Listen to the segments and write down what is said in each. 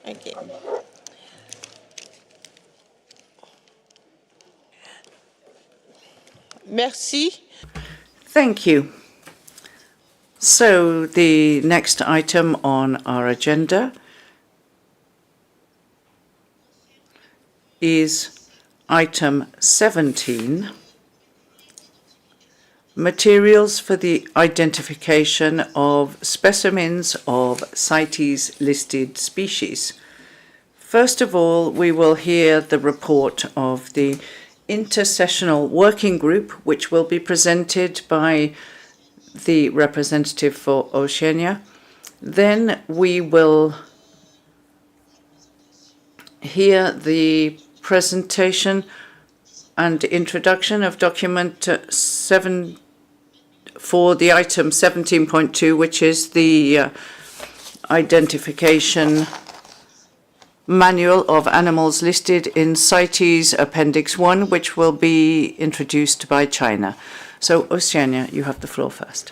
Okay. Merci. Thank you. So the next item on our agenda is item 17, materials for the identification of specimens of CITES listed species. First of all, we will hear the report of the Intersessional Working Group, which will be presented by the representative for Oceania. Then we will hear the presentation and introduction of document 7 for the item 17.2, which is the identification manual of animals listed in CITES Appendix I, which will be introduced by China. So, Oceania, you have the floor first.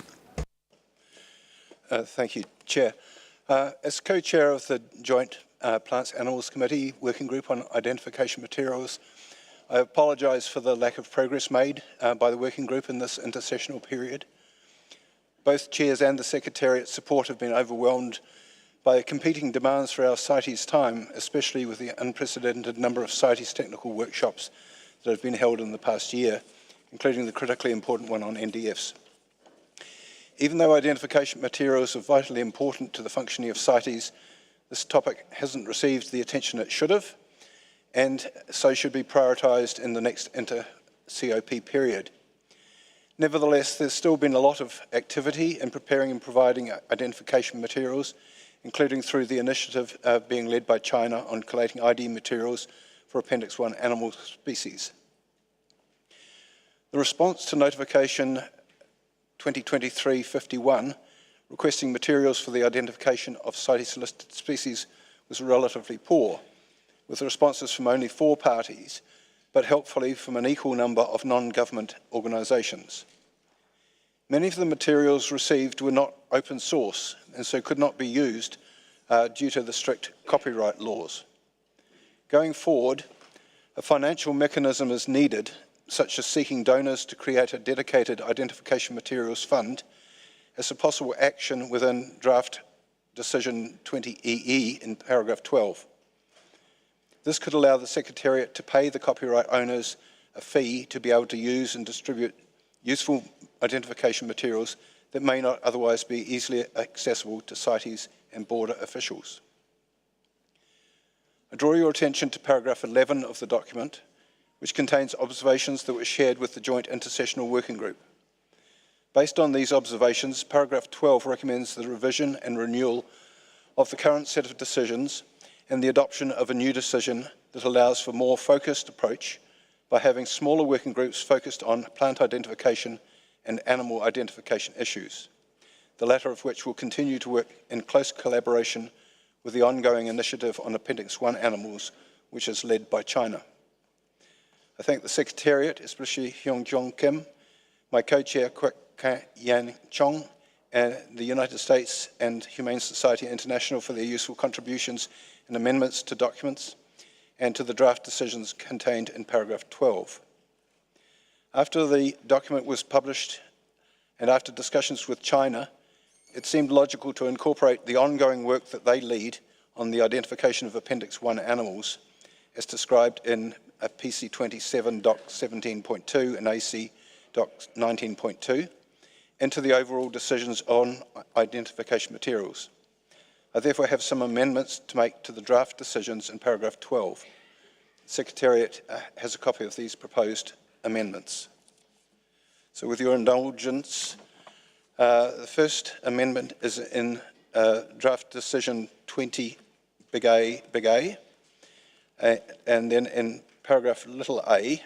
Thank you, Chair. As co-chair of the Joint Plants Animals Committee Working Group on Identification Materials, I apologise for the lack of progress made by the working group in this intersessional period. Both chairs and the Secretariat's support have been overwhelmed by competing demands for our CITES time, especially with the unprecedented number of CITES technical workshops that have been held in the past year, including the critically important one on NDFs. Even though identification materials are vitally important to the functioning of CITES, this topic hasn't received the attention it should have, and so should be prioritised in the next inter-COP period. Nevertheless, there's still been a lot of activity in preparing and providing identification materials, including through the initiative being led by China on collating ID materials for Appendix I animal species. The response to notification 2023-51, requesting materials for the identification of CITES-listed species, was relatively poor, with responses from only 4 parties, but helpfully from an equal number of non-government organisations. Many of the materials received were not open source and so could not be used due to the strict copyright laws. Going forward, a financial mechanism is needed, such as seeking donors to create a dedicated identification materials fund as a possible action within draft decision 20EE in paragraph 12. This could allow the Secretariat to pay the copyright owners a fee to be able to use and distribute useful identification materials that may not otherwise be easily accessible to CITES and border officials. I draw your attention to paragraph 11 of the document, which contains observations that were shared with the Joint Intersessional Working Group. Based on these observations, paragraph 12 recommends the revision and renewal of the current set of decisions and the adoption of a new decision that allows for a more focused approach by having smaller working groups focused on plant identification and animal identification issues, the latter of which will continue to work in close collaboration with the ongoing initiative on Appendix I animals, which is led by China. I thank the Secretariat, especially Hyung-Jong Kim, my co-chair Kwek Yan Chong, and the United States and Humane Society International for their useful contributions and amendments to documents, and to the draft decisions contained in paragraph 12. After the document was published and after discussions with China, it seemed logical to incorporate the ongoing work that they lead on the identification of Appendix I animals, as described in PC27 Doc 17.2 and AC Doc 19.2, into the overall decisions on identification materials. I therefore have some amendments to make to the draft decisions in paragraph 12. The Secretariat has a copy of these proposed amendments. So with your indulgence, the first amendment is in draft decision 20 big A, and then in paragraph little a,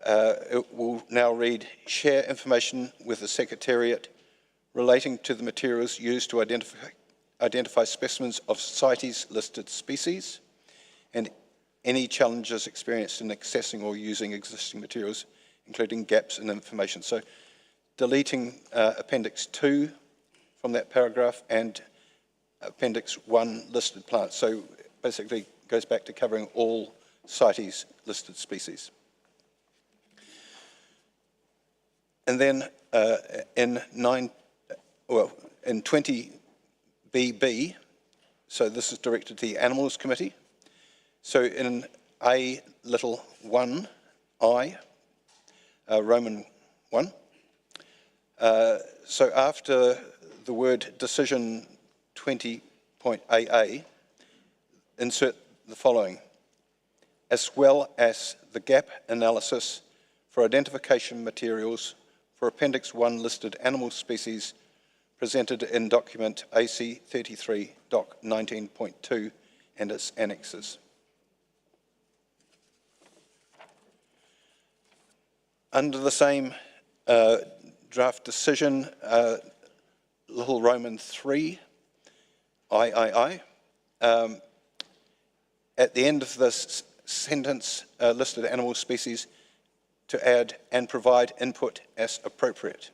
it will now read, share information with the Secretariat relating to the materials used to identify specimens of CITES-listed species and any challenges experienced in accessing or using existing materials, including gaps in information. So deleting Appendix 2 from that paragraph and Appendix I listed plants. So basically goes back to covering all CITES listed species. And then in 20BB, so this is directed to the Animals Committee. So in A(1)(I), Roman 1, so after the word decision 20.AA, insert the following: as well as the gap analysis for identification materials for Appendix I listed animal species presented in document AC33 Doc 19.2 and its annexes. Under the same draft decision, little Roman 3, III, at the end of this sentence, listed animal species, to add and provide input as appropriate.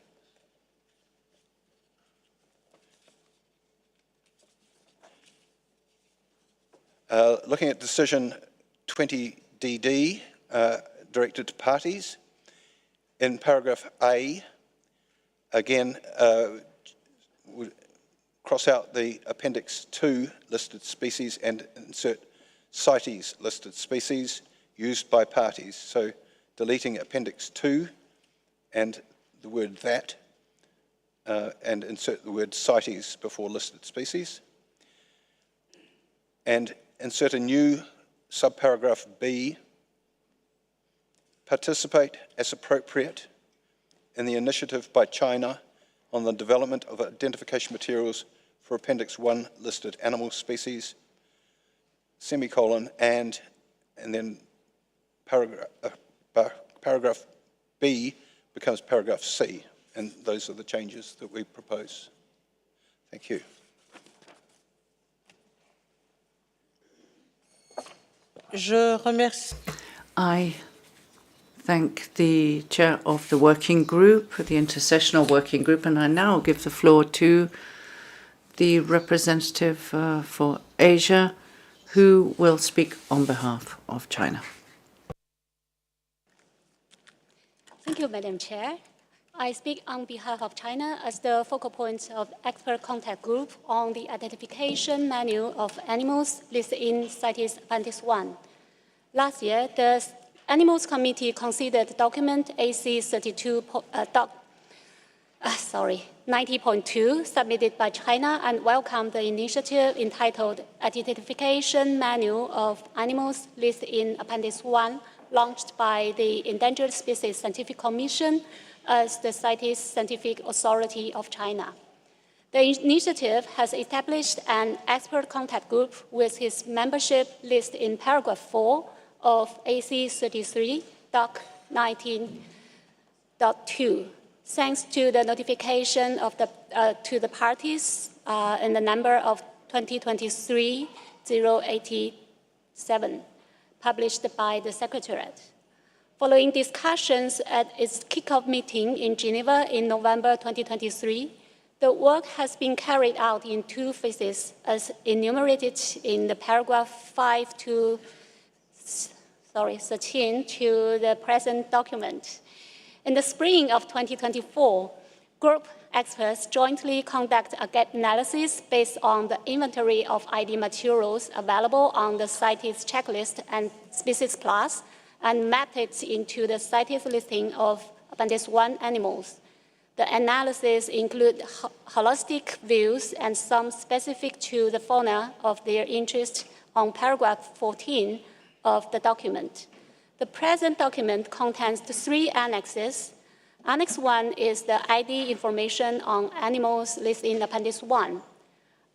Looking at decision 20DD, directed to parties, in paragraph A, again, cross out the Appendix II listed species and insert CITES listed species used by parties. So deleting Appendix II and the word that, and insert the word CITES before listed species. And insert a new subparagraph B, participate as appropriate in the initiative by China on the development of identification materials for Appendix I listed animal species, semicolon, and then paragraph B becomes paragraph C, and those are the changes that we propose. Thank you. Je remercie. I thank the chair of the working group, the intersessional working group, and I now give the floor to the representative for Asia, who will speak on behalf of China. Thank you, Madam Chair. I speak on behalf of China as the focal point of expert contact group on the identification manual of animals listed in CITES Appendix I. Last year, the Animals Committee considered document AC32 90.2 submitted by China and welcomed the initiative entitled Identification Manual of Animals listed in Appendix I, launched by the Endangered Species Scientific Commission as the CITES Scientific Authority of China. The initiative has established an expert contact group with its membership listed in paragraph 4 of AC33 Doc 19.2. Thanks to the notification of to the parties in the number of 2023-087, published by the Secretariat. Following discussions at its kickoff meeting in Geneva in November 2023, the work has been carried out in two phases as enumerated in the paragraph 5 to 13 to the present document. In the spring of 2024, group experts jointly conduct a gap analysis based on the inventory of ID materials available on the CITES checklist and species class and mapped it into the CITES listing of Appendix I animals. The analysis includes holistic views and some specific to the fauna of their interest on paragraph 14 of the document. The present document contains the three annexes. Annex 1 is the ID information on animals listed in Appendix I.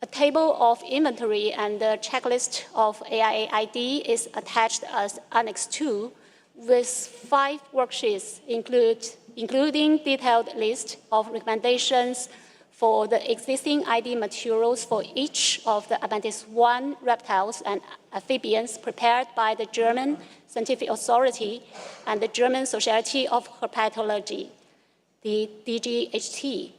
A table of inventory and the checklist of AIA ID is attached as Annex 2 with 5 worksheets, including detailed list of recommendations for the existing ID materials for each of the Appendix I reptiles and amphibians prepared by the German Scientific Authority and the German Society of Herpetology, the DGHT.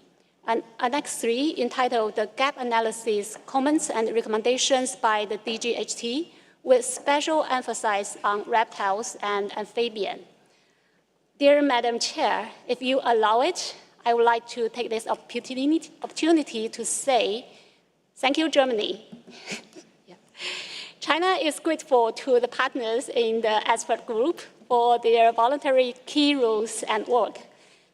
And Annex 3, entitled The Gap Analysis, Comments and Recommendations by the DGHT, with special emphasis on reptiles and amphibian. Dear Madam Chair, if you allow it, I would like to take this opportunity to say, thank you, Germany. Yeah. China is grateful to the partners in the expert group for their voluntary key rules and work.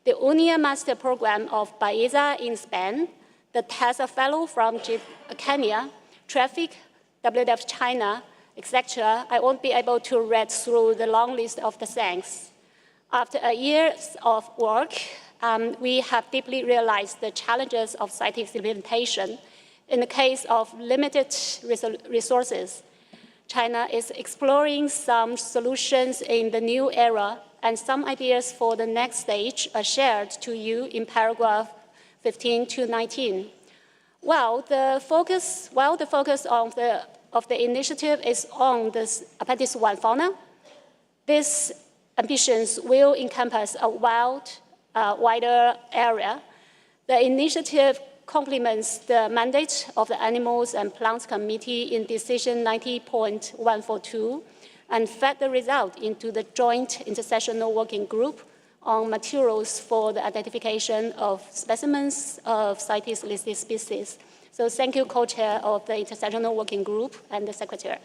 The UNIA Master Program of Baeza in Spain, the TESA Fellow from Kenya, Traffic, WWF China, etc. I won't be able to read through the long list of the thanks. After a year of work, we have deeply realized the challenges of CITES implementation. In the case of limited resources, China is exploring some solutions in the new era, and some ideas for the next stage are shared to you in paragraph 15 to 19. While the focus of the initiative is on this Appendix I fauna, these ambitions will encompass a wider area. The initiative complements the mandate of the Animals and Plants Committee in Decision 90.142 and fed the result into the Joint Intersessional Working Group on materials for the identification of specimens of CITES-listed species. So thank you, co-chair of the Intersessional Working Group and the secretary.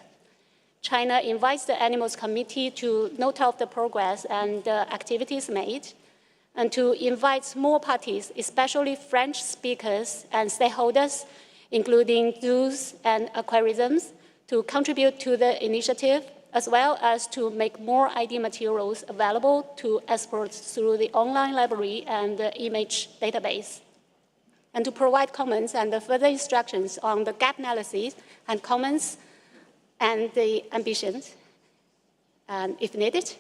China invites the Animals Committee to note of the progress and activities made, and to invite more parties, especially French speakers and stakeholders, including zoos and aquariums, to contribute to the initiative, as well as to make more ID materials available to experts through the online library and the image database, and to provide comments and further instructions on the gap analysis and comments and the ambitions, if needed,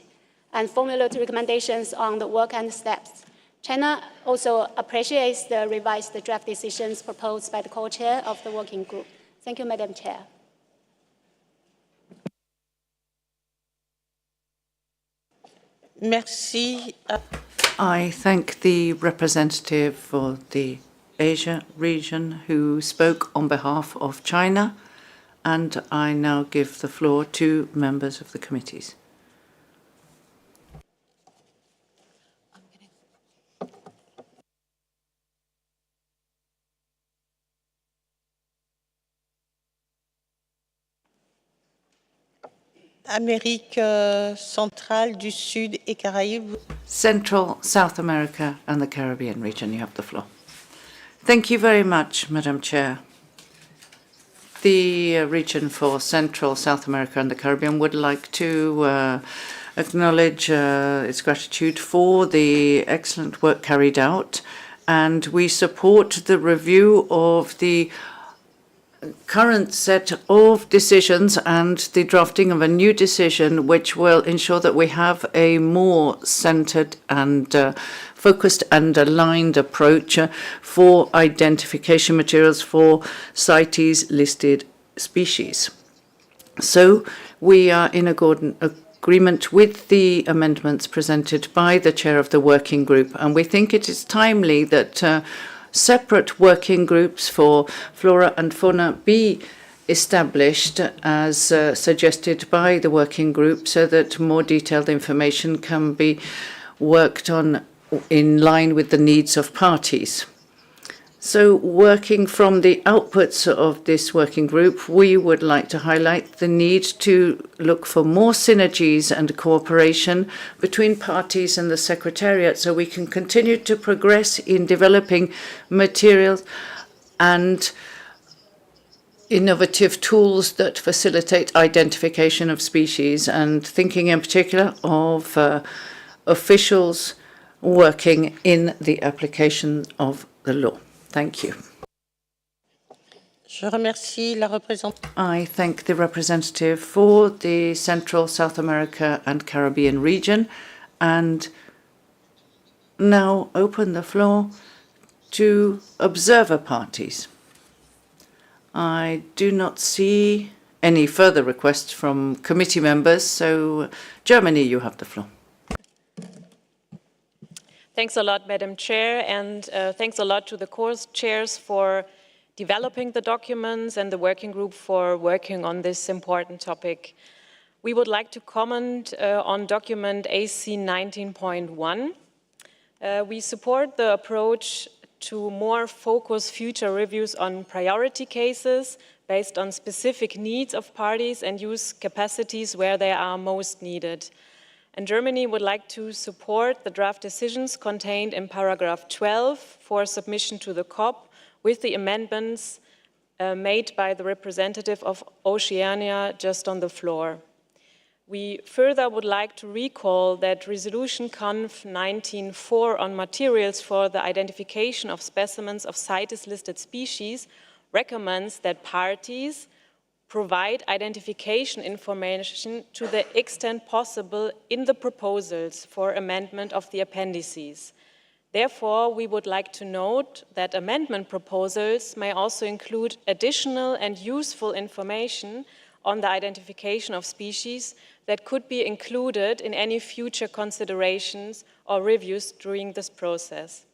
and formulate recommendations on the work and steps. China also appreciates the revised draft decisions proposed by the co-chair of the working group. Thank you, Madam Chair. Merci. I thank the representative for the Asia region who spoke on behalf of China, and I now give the floor to members of the committees. Amérique centrale, du Sud et Caraïbes. Central, South America and the Caribbean region, you have the floor. Thank you very much, Madam Chair. The region for Central, South America and the Caribbean would like to acknowledge its gratitude for the excellent work carried out, and we support the review of the current set of decisions and the drafting of a new decision which will ensure that we have a more centered and focused and aligned approach for identification materials for CITES-listed species. So we are in agreement with the amendments presented by the chair of the working group, and we think it is timely that separate working groups for flora and fauna be established as suggested by the working group, so that more detailed information can be worked on in line with the needs of parties. So working from the outputs of this working group, we would like to highlight the need to look for more synergies and cooperation between parties and the Secretariat, so we can continue to progress in developing materials and innovative tools that facilitate identification of species, and thinking in particular of officials working in the application of the law. Thank you. Je remercie la représentante. I thank the representative for the Central, South America and Caribbean region, and now open the floor to observer parties. I do not see any further requests from committee members, so Germany, you have the floor. Thanks a lot, Madam Chair, and thanks a lot to the course chairs for developing the documents and the working group for working on this important topic. We would like to comment on document AC 19.1. We support the approach to more focus future reviews on priority cases based on specific needs of parties and use capacities where they are most needed. And Germany would like to support the draft decisions contained in paragraph 12 for submission to the COP with the amendments made by the representative of Oceania just on the floor. We further would like to recall that Resolution Conf 19.4 on materials for the identification of specimens of CITES listed species recommends that parties provide identification information to the extent possible in the proposals for amendment of the appendices. Therefore, we would like to note that amendment proposals may also include additional and useful information on the identification of species that could be included in any future considerations or reviews during this process.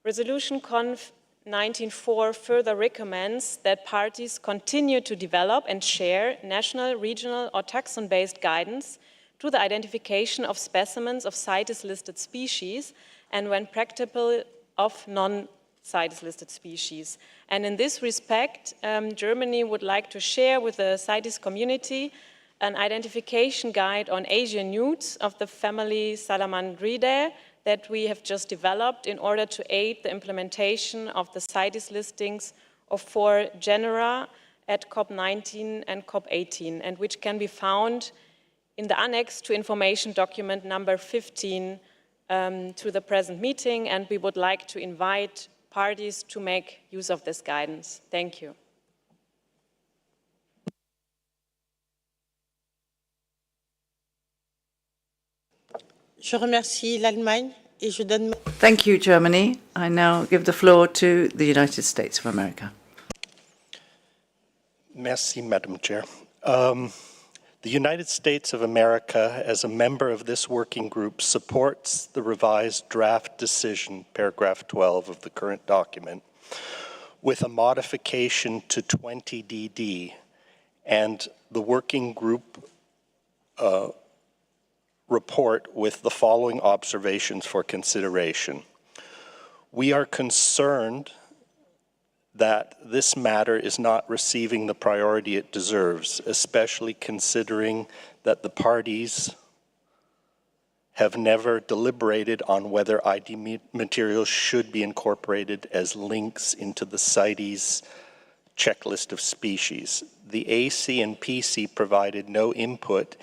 Resolution Conf 19.4 further recommends that parties continue to develop and share national, regional or taxon-based guidance to the identification of specimens of CITES listed species and when practicable of non-CITES listed species. And in this respect, Germany would like to share with the CITES community an identification guide on Asian newts of the family Salamandridae that we have just developed in order to aid the implementation of the CITES listings of 4 genera at COP19 and COP18, and which can be found in the annex to information document number 15 to the present meeting, and we would like to invite parties to make use of this guidance. Thank you. Je remercie l'Allemagne et je donne... Thank you, Germany. I now give the floor to the United States of America. Merci, Madam Chair. The United States of America, as a member of this working group, supports the revised draft decision, paragraph 12 of the current document, with a modification to 20 DD, and the working group report with the following observations for consideration. We are concerned that this matter is not receiving the priority it deserves, especially considering that the parties have never deliberated on whether ID materials should be incorporated as links into the CITES checklist of species. The AC and PC provided no input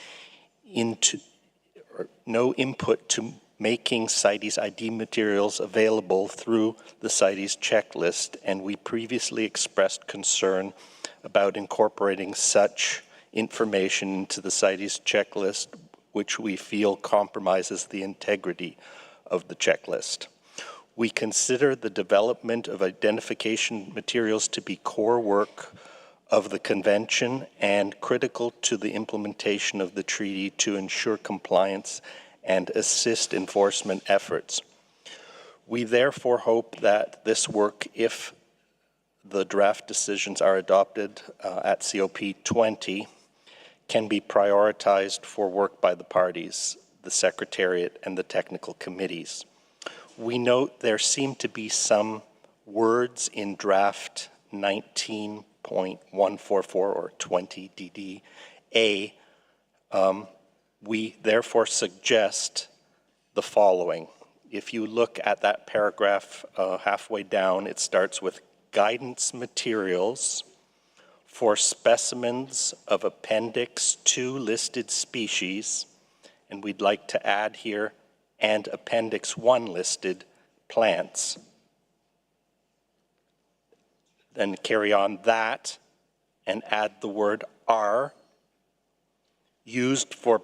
to making CITES ID materials available through the CITES checklist, and we previously expressed concern about incorporating such information into the CITES checklist, which we feel compromises the integrity of the checklist. We consider the development of identification materials to be core work of the Convention and critical to the implementation of the treaty to ensure compliance and assist enforcement efforts. We therefore hope that this work, if the draft decisions are adopted at COP20, can be prioritized for work by the parties, the Secretariat, and the technical committees. We note there seem to be some words in draft 19.144 or 20 DD-A. We therefore suggest the following. If you look at that paragraph halfway down, it starts with guidance materials for specimens of Appendix II listed species, and we'd like to add here, and Appendix I listed plants. Then carry on that and add the word are, used for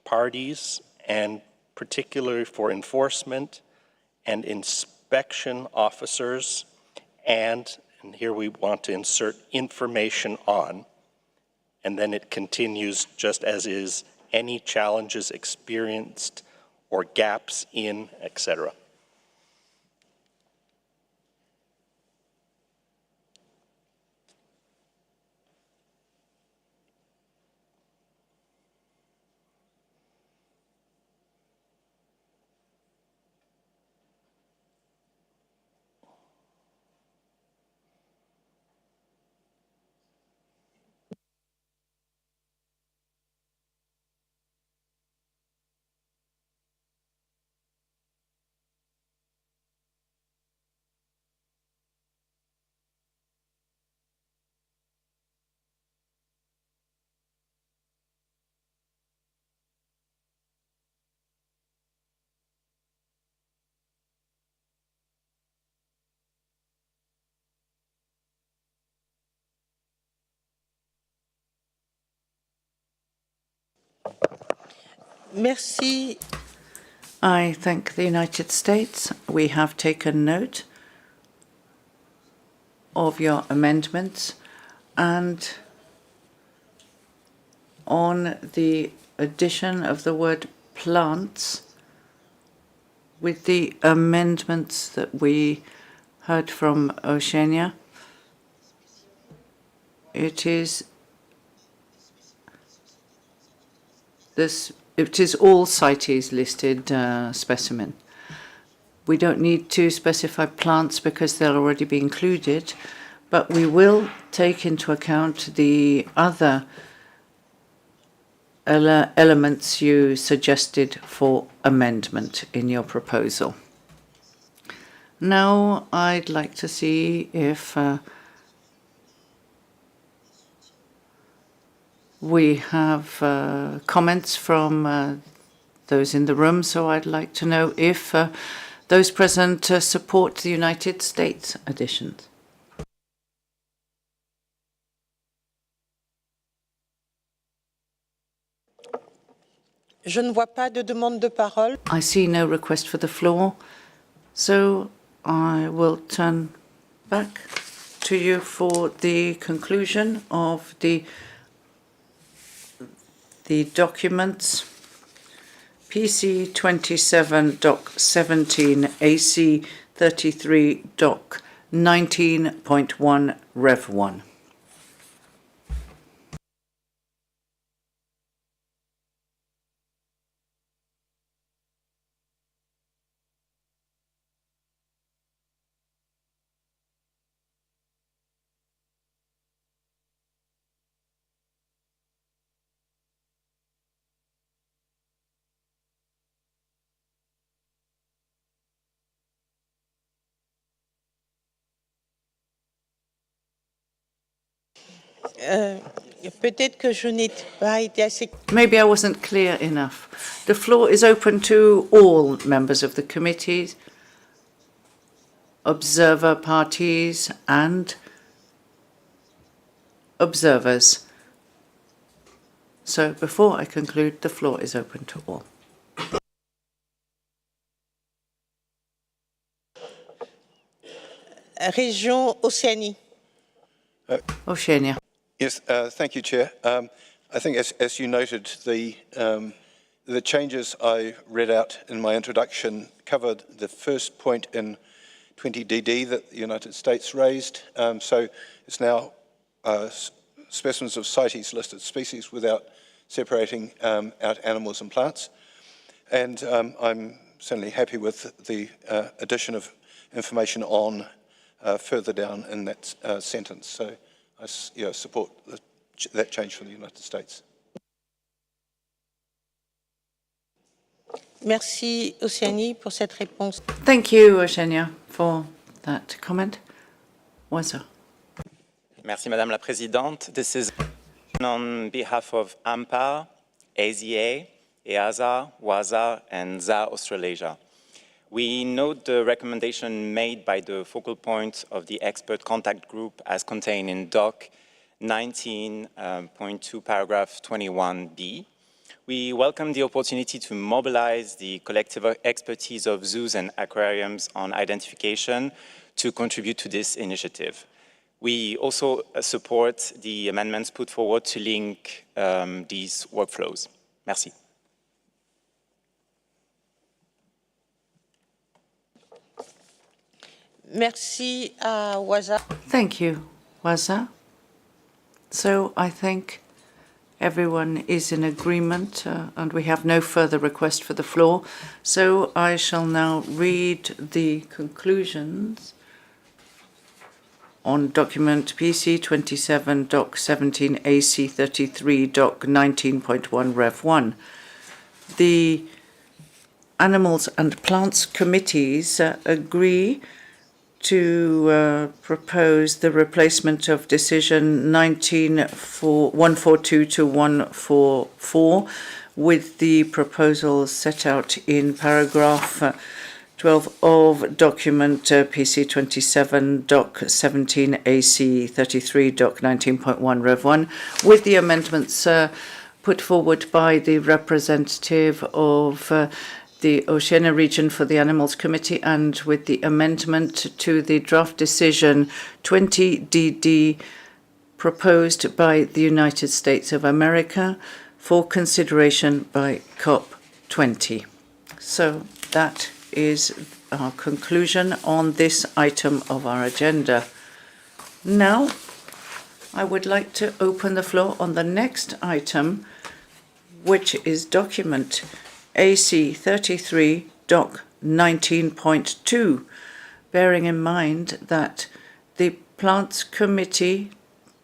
parties and particularly for enforcement and inspection officers, and here we want to insert information on, and then it continues just as is, any challenges experienced or gaps in, etc. Merci. I thank the United States. We have taken note of your amendments, and on the addition of the word plants with the amendments that we heard from Oceania, it is all CITES listed specimen. We don't need to specify plants because they'll already be included, but we will take into account the other elements you suggested for amendment in your proposal. Now I'd like to see if we have comments from those in the room, so I'd like to know if those present support the United States additions. Je ne vois pas de demande de parole. I see no request for the floor, so I will turn back to you for the conclusion of the documents. PC27 Doc 17 AC33 Doc 19.1 Rev 1. Peut-être que je n'ai pas été assez... Maybe I wasn't clear enough. The floor is open to all members of the committees, observer parties and observers. So before I conclude, the floor is open to all. Région Océanie. Oceania. Yes, thank you, Chair. I think as you noted, the changes I read out in my introduction covered the first point in 20DD that the United States raised. So it's now specimens of CITES listed species without separating out animals and plants. And I'm certainly happy with the addition of information on further down in that sentence. So I support that change for the United States. Merci Océanie pour cette réponse. Thank you, Oceania, for that comment. Waza. Merci, Madame la Présidente. This is on behalf of AMPA, AZA, EASA, WASA, and ZA Australasia. We note the recommendation made by the focal point of the expert contact group as contained in Doc 19.2 paragraph 21b. We welcome the opportunity to mobilize the collective expertise of zoos and aquariums on identification to contribute to this initiative. We also support the amendments put forward to link these workflows. Merci. Merci à Waza. Thank you, Waza. So I think everyone is in agreement and we have no further request for the floor. So I shall now read the conclusions on document PC27 Doc 17 AC33 Doc 19.1 Rev 1. The Animals and Plants Committees agree to propose the replacement of decision 142 to 144 with the proposals set out in paragraph 12 of document PC27 Doc 17 AC 33 Doc 19.1 Rev 1 with the amendments put forward by the representative of the Oceania region for the Animals Committee, and with the amendment to the draft decision 20DD proposed by the United States of America for consideration by COP20. So that is our conclusion on this item of our agenda. Now, I would like to open the floor on the next item, which is document AC33 Doc 19.2, bearing in mind that the Plants Committee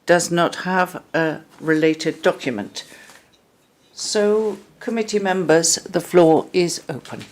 does not have a related document. So, committee members, the floor is open.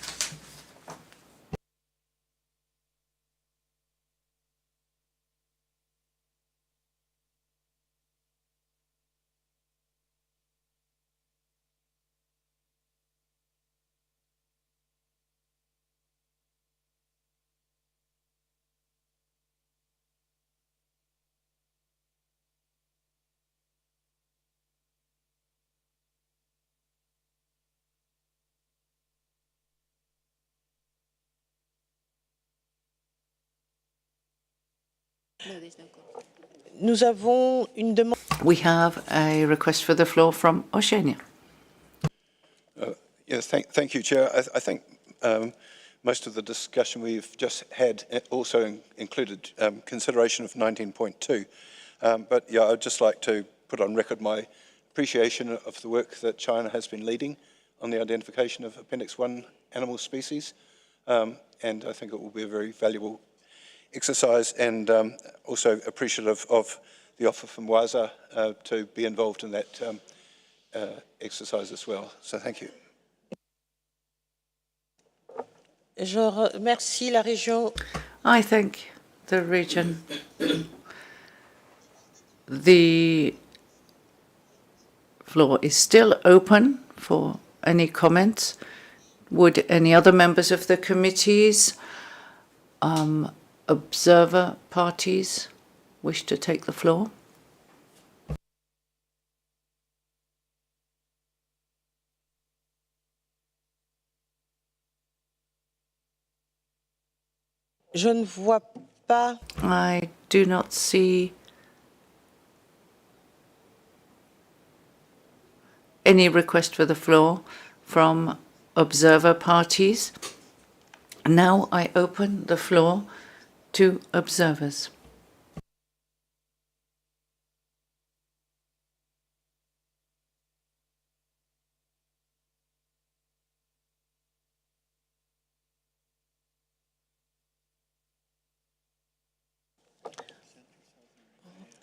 Nous avons une demande. We have a request for the floor from Oceania. Yes, thank you, Chair. I think most of the discussion we've just had also included consideration of 19.2. But yeah, I'd just like to put on record my appreciation of the work that China has been leading on the identification of Appendix I animal species. And I think it will be a very valuable exercise, and also appreciative of the offer from WASA to be involved in that exercise as well. So thank you. Je remercie la région. I thank the region. The floor is still open for any comments. Would any other members of the committees, observer parties, wish to take the floor? Je ne vois pas. I do not see any request for the floor from observer parties. Now I open the floor to observers.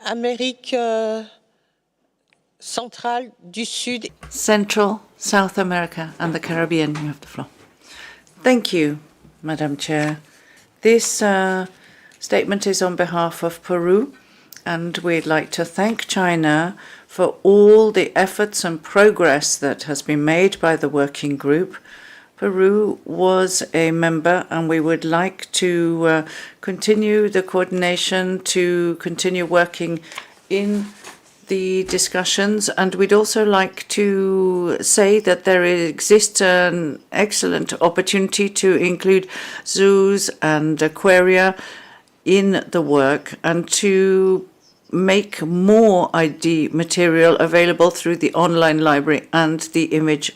Amérique centrale, du Sud. Central, South America and the Caribbean, you have the floor. Thank you, Madam Chair. This statement is on behalf of Peru, and we'd like to thank China for all the efforts and progress that has been made by the working group. Peru was a member, and we would like to continue the coordination, to continue working in the discussions, and we'd also like to say that there exists an excellent opportunity to include zoos and aquaria in the work, and to make more ID material available through the online library and the image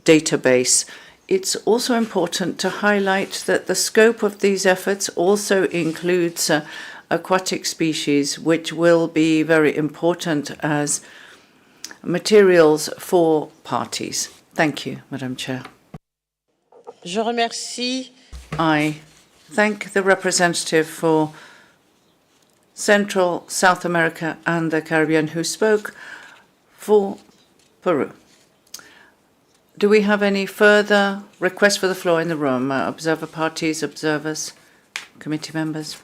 database. It's also important to highlight that the scope of these efforts also includes aquatic species, which will be very important as materials for parties. Thank you, Madam Chair. Je remercie. I thank the representative for Central, South America and the Caribbean who spoke for Peru. Do we have any further requests for the floor in the room? Observer parties, observers, committee members?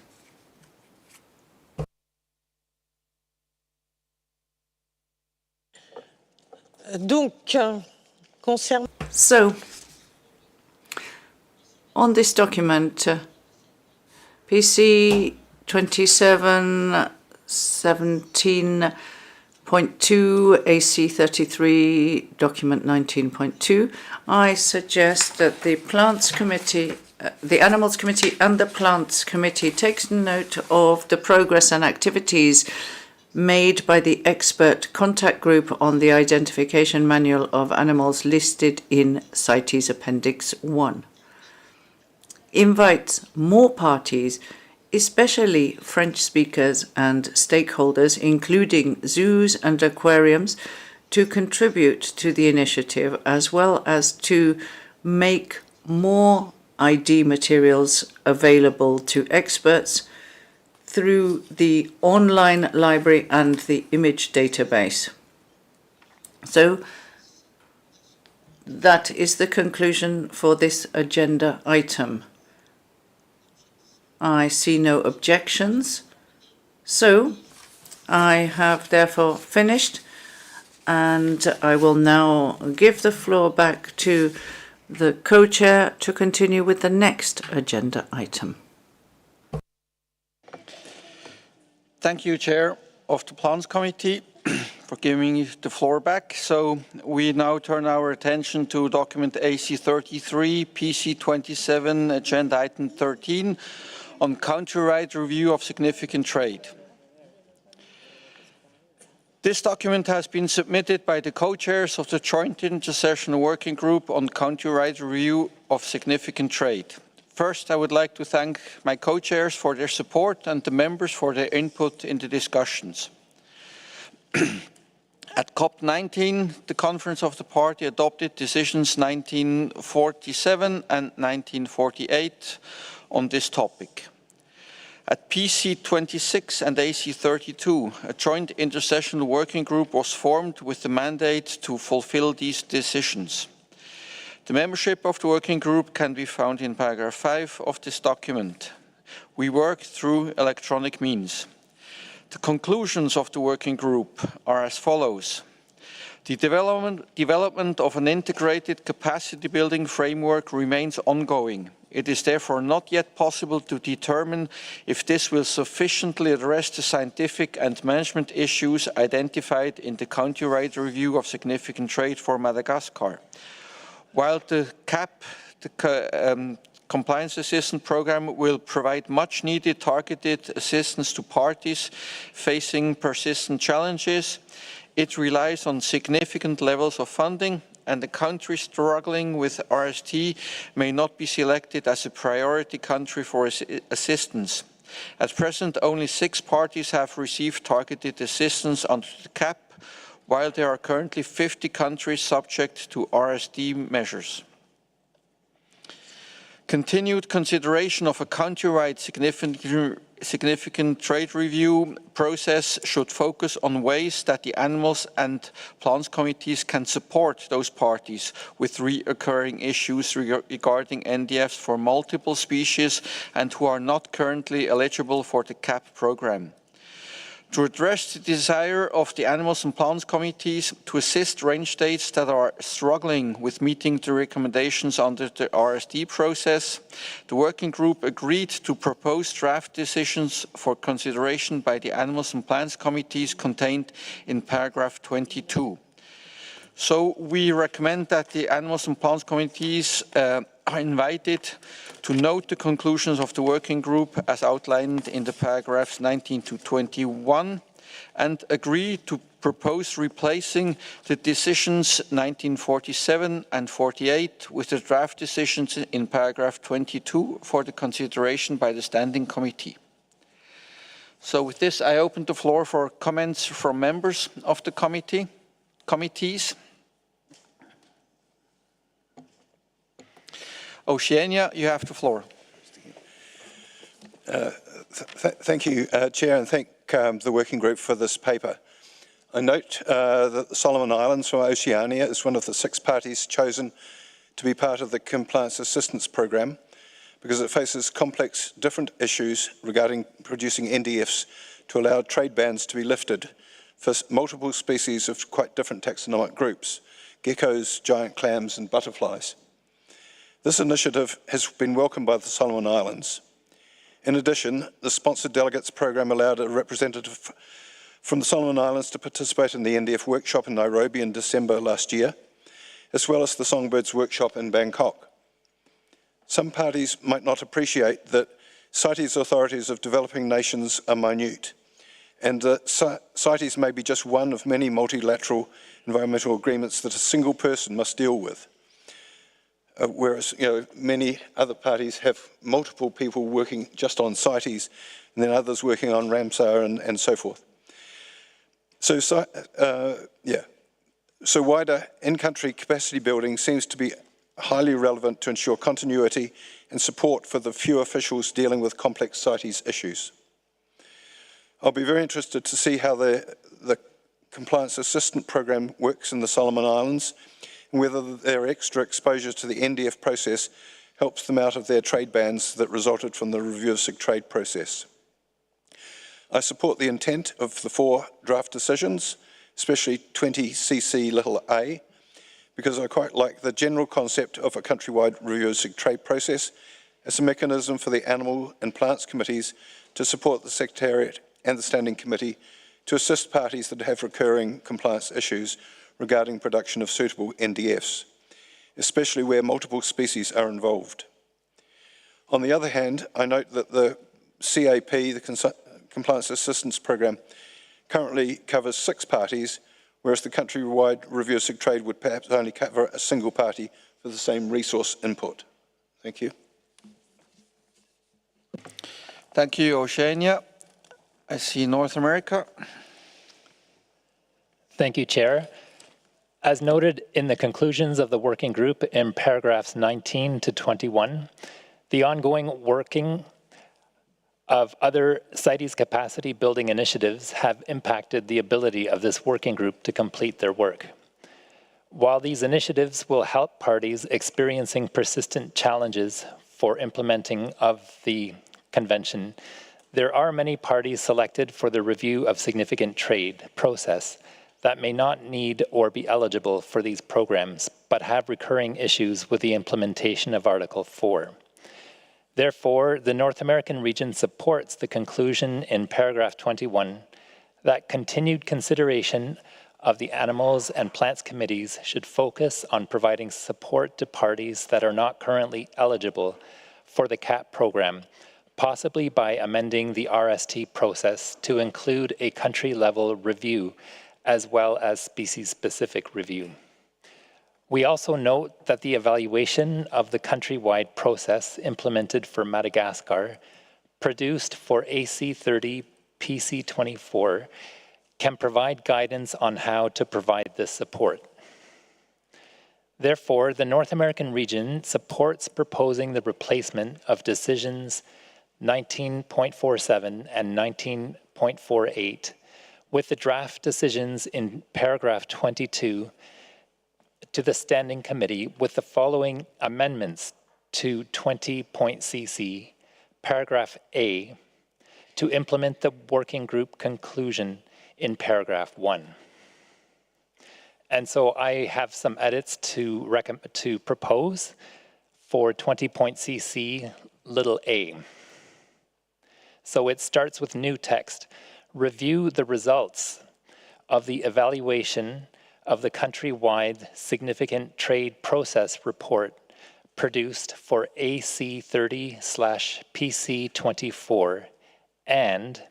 Donc, concernant. So, on this document, PC27, 17 Point 2, AC33, document 19.2, I suggest that the Plants Committee, the Animals Committee and the Plants Committee takes note of the progress and activities made by the expert contact group on the identification manual of animals listed in CITES Appendix I. Invites more parties, especially French speakers and stakeholders, including zoos and aquariums, to contribute to the initiative, as well as to make more ID materials available to experts through the online library and the image database. So that is the conclusion for this agenda item. I see no objections, so I have therefore finished, and I will now give the floor back to the co-chair to continue with the next agenda item. Thank you, Chair of the Plants Committee, for giving me the floor back. So we now turn our attention to document AC33, PC27, agenda item 13, on country-wide review of significant trade. This document has been submitted by the co-chairs of the Joint Intersessional Working Group on country-wide review of significant trade. First, I would like to thank my co-chairs for their support and the members for their input in the discussions. At COP19, the Conference of the Party adopted decisions 1947 and 1948 on this topic. At PC26 and AC32, a joint intersessional working group was formed with the mandate to fulfill these decisions. The membership of the working group can be found in paragraph 5 of this document. We worked through electronic means. The conclusions of the working group are as follows. The development of an integrated capacity building framework remains ongoing. It is therefore not yet possible to determine if this will sufficiently address the scientific and management issues identified in the country-wide review of significant trade for Madagascar. While the CAP, the Compliance Assistance Programme, will provide much-needed targeted assistance to parties facing persistent challenges, it relies on significant levels of funding, and the country struggling with RST may not be selected as a priority country for assistance. At present, only 6 parties have received targeted assistance under the CAP, while there are currently 50 countries subject to RSD measures. Continued consideration of a country-wide significant trade review process should focus on ways that the Animals and Plants Committees can support those parties with recurring issues regarding NDFs for multiple species and who are not currently eligible for the CAP programme. To address the desire of the Animals and Plants Committees to assist range states that are struggling with meeting the recommendations under the RSD process, the working group agreed to propose draft decisions for consideration by the Animals and Plants Committees contained in paragraph 22. So we recommend that the Animals and Plants Committees are invited to note the conclusions of the working group as outlined in the paragraphs 19 to 21 and agree to propose replacing the decisions 1947 and 48 with the draft decisions in paragraph 22 for the consideration by the Standing Committee. So with this, I open the floor for comments from members of the committees. Oceania, you have the floor. Thank you, Chair, and thank the working group for this paper. I note that the Solomon Islands from Oceania is one of the 6 parties chosen to be part of the Compliance Assistance Programme because it faces complex, different issues regarding producing NDFs to allow trade bans to be lifted for multiple species of quite different taxonomic groups, geckos, giant clams and butterflies. This initiative has been welcomed by the Solomon Islands. In addition, the Sponsored Delegates Programme allowed a representative from the Solomon Islands to participate in the NDF workshop in Nairobi in December last year, as well as the Songbirds workshop in Bangkok. Some parties might not appreciate that CITES authorities of developing nations are minute, and that CITES may be just one of many multilateral environmental agreements that a single person must deal with. Whereas, many other parties have multiple people working just on CITES, and then others working on Ramsar and so forth. So wider in-country capacity building seems to be highly relevant to ensure continuity and support for the few officials dealing with complex CITES issues. I'll be very interested to see how the Compliance Assistant Program works in the Solomon Islands, and whether their extra exposure to the NDF process helps them out of their trade bans that resulted from the review of SIG trade process. I support the intent of the 4 draft decisions, especially 20cc(a), because I quite like the general concept of a countrywide review of SIG trade process as a mechanism for the Animal and Plants Committees to support the Secretariat and the Standing Committee to assist parties that have recurring compliance issues regarding production of suitable NDFs, especially where multiple species are involved. On the other hand, I note that the CAP, the Compliance Assistance Program, currently covers 6 parties, whereas the countrywide review of SIG trade would perhaps only cover a single party for the same resource input. Thank you. Thank you, Oceania. I see North America. Thank you, Chair. As noted in the conclusions of the working group in paragraphs 19 to 21, the ongoing working of other CITES capacity building initiatives have impacted the ability of this working group to complete their work. While these initiatives will help parties experiencing persistent challenges for implementing of the convention, there are many parties selected for the review of significant trade process that may not need or be eligible for these programs, but have recurring issues with the implementation of Article 4. Therefore, the North American region supports the conclusion in paragraph 21 that continued consideration of the Animals and Plants Committees should focus on providing support to parties that are not currently eligible for the CAP program, possibly by amending the RST process to include a country-level review as well as species-specific review. We also note that the evaluation of the countrywide process implemented for Madagascar, produced for AC30 PC24, can provide guidance on how to provide this support. Therefore, the North American region supports proposing the replacement of decisions 19.47 and 19.48 with the draft decisions in paragraph 22 to the Standing Committee with the following amendments to 20.cc, paragraph A, to implement the working group conclusion in paragraph 1. And so I have some edits to propose for 20.cc little a. So it starts with new text. Review the results of the evaluation of the countrywide significant trade process report produced for AC30/PC24 and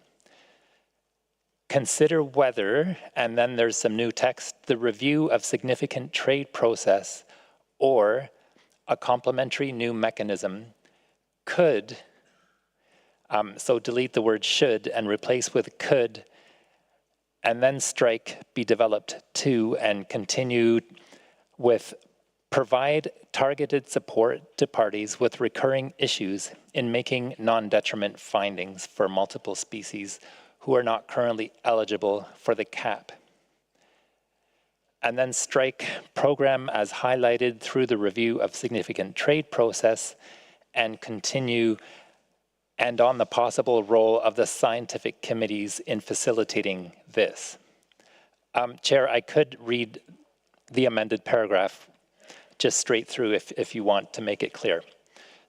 consider whether, and then there's some new text, the review of significant trade process or a complementary new mechanism could, so delete the word should and replace with could, and then strike be developed to and continue with provide targeted support to parties with recurring issues in making non-detriment findings for multiple species who are not currently eligible for the CAP. And then strike program as highlighted through the review of significant trade process and continue and on the possible role of the scientific committees in facilitating this. Chair, I could read the amended paragraph just straight through if you want to make it clear.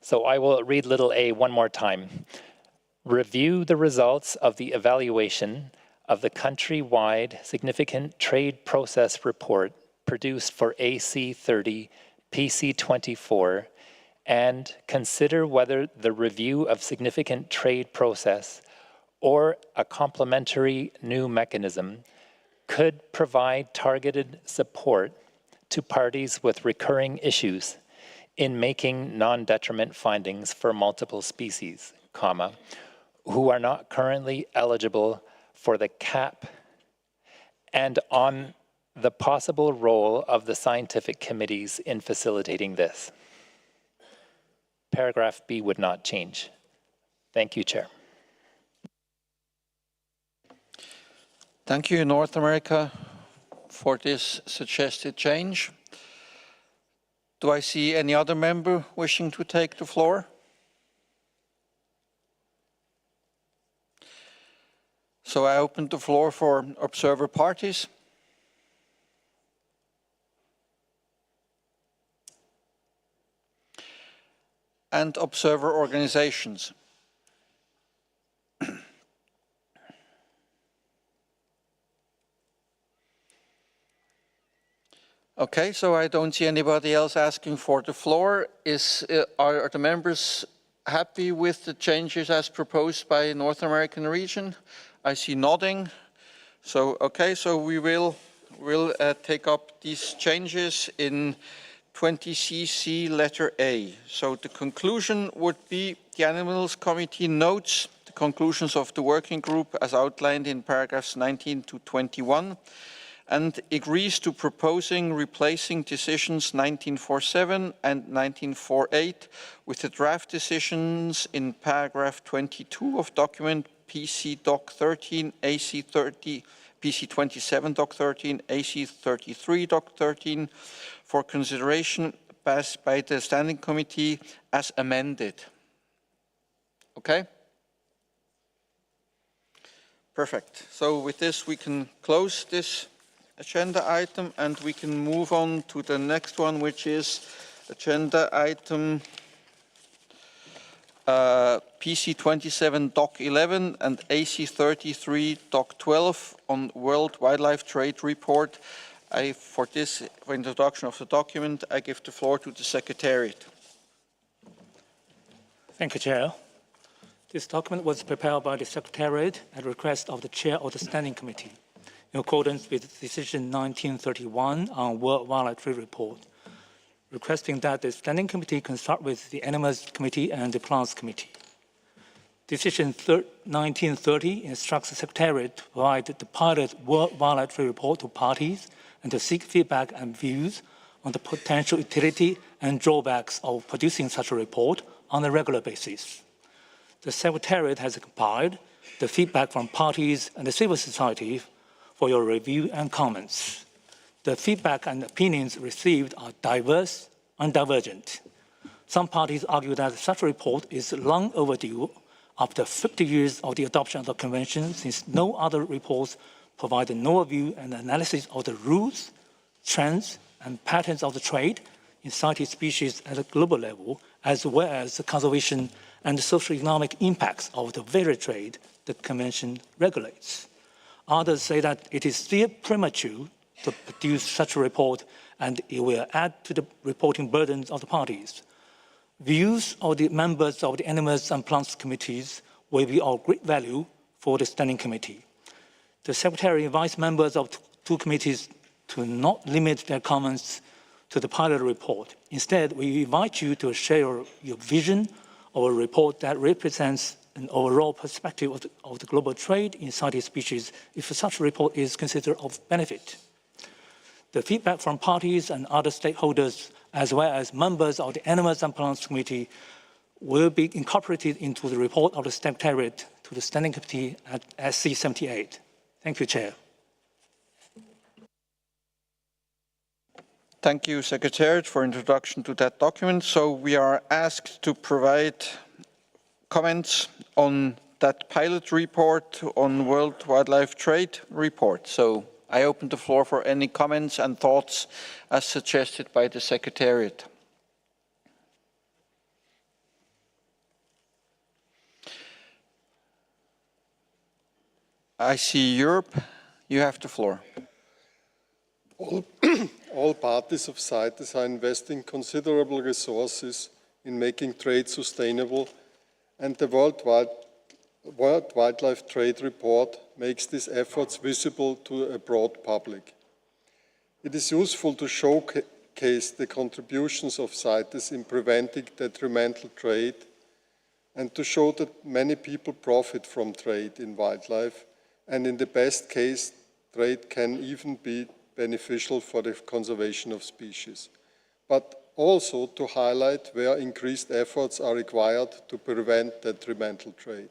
So I will read little a one more time. Review the results of the evaluation of the country-wide significant trade process report produced for AC30 PC24 and consider whether the review of significant trade process or a complementary new mechanism could provide targeted support to parties with recurring issues in making non-detriment findings for multiple species, who are not currently eligible for the CAP, and on the possible role of the scientific committees in facilitating this. Paragraph B would not change. Thank you, Chair. Thank you, North America, for this suggested change. Do I see any other member wishing to take the floor? So I open the floor for observer parties. And observer organizations. Okay, so I don't see anybody else asking for the floor. Are the members happy with the changes as proposed by North American region? I see nodding. So, okay, so we'll take up these changes in 20cc letter A. So the conclusion would be the Animals Committee notes the conclusions of the working group as outlined in paragraphs 19 to 21 and agrees to proposing replacing decisions 1947 and 1948 with the draft decisions in paragraph 22 of document PC Doc 13, AC30, PC27 Doc 13, AC33 Doc 13 for consideration passed by the Standing Committee as amended. Okay? Perfect. So with this we can close this agenda item and we can move on to the next one, which is agenda item PC27 Doc 11 and AC33 Doc 12 on World Wildlife Trade Report. For introduction of the document, I give the floor to the Secretariat. Thank you, Chair. This document was prepared by the Secretariat at request of the Chair of the Standing Committee, in accordance with Decision 1931 on World Wildlife Trade Report, requesting that the Standing Committee consult with the Animals Committee and the Plants Committee. Decision 1930 instructs the Secretariat to provide the pilot World Wildlife Trade Report to parties and to seek feedback and views on the potential utility and drawbacks of producing such a report on a regular basis. The Secretariat has compiled the feedback from parties and the civil society for your review and comments. The feedback and opinions received are diverse and divergent. Some parties argue that such a report is long overdue after 50 years of the adoption of the Convention, since no other reports provide an overview and analysis of the rules, trends, and patterns of the trade in CITES species at a global level, as well as the conservation and the socio-economic impacts of the very trade the Convention regulates. Others say that it is still premature to produce such a report and it will add to the reporting burdens of the parties. Views of the members of the Animals and Plants Committees will be of great value for the Standing Committee. The Secretary invites members of two committees to not limit their comments to the pilot report. Instead, we invite you to share your vision of a report that represents an overall perspective of the global trade in CITES species if such a report is considered of benefit. The feedback from parties and other stakeholders, as well as members of the Animals and Plants Committee, will be incorporated into the report of the Secretariat to the Standing Committee at SC78. Thank you, Chair. Thank you, Secretariat, for introduction to that document. So we are asked to provide comments on that pilot report on World Wildlife Trade Report. So I open the floor for any comments and thoughts as suggested by the Secretariat. I see Europe. You have the floor. All parties of CITES are investing considerable resources in making trade sustainable, and the World Wildlife Trade Report makes these efforts visible to a broad public. It is useful to showcase the contributions of CITES in preventing detrimental trade and to show that many people profit from trade in wildlife, and in the best case, trade can even be beneficial for the conservation of species, but also to highlight where increased efforts are required to prevent detrimental trade.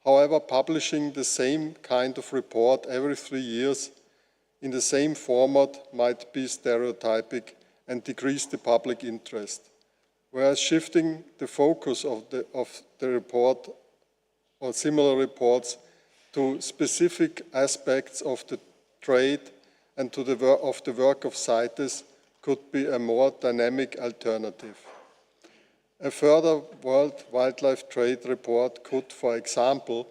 However, publishing the same kind of report every 3 years in the same format might be stereotypic and decrease the public interest, whereas shifting the focus of the report or similar reports to specific aspects of the trade and to the work of CITES could be a more dynamic alternative. A further World Wildlife Trade Report could, for example,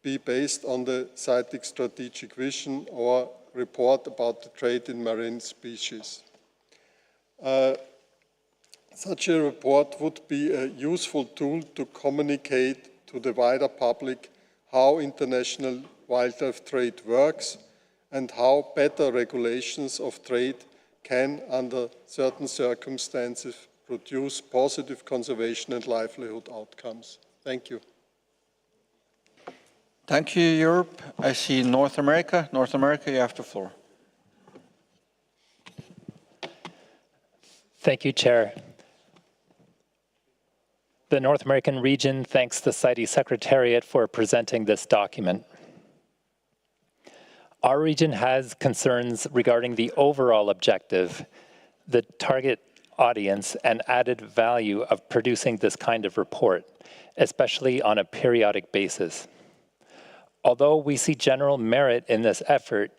be based on the CITES strategic vision or report about the trade in marine species. Such a report would be a useful tool to communicate to the wider public how international wildlife trade works and how better regulations of trade can, under certain circumstances, produce positive conservation and livelihood outcomes. Thank you. Thank you, Europe. I see North America. North America, you have the floor. Thank you, Chair. The North American region thanks the CITES Secretariat for presenting this document. Our region has concerns regarding the overall objective, the target audience, and added value of producing this kind of report, especially on a periodic basis. Although we see general merit in this effort,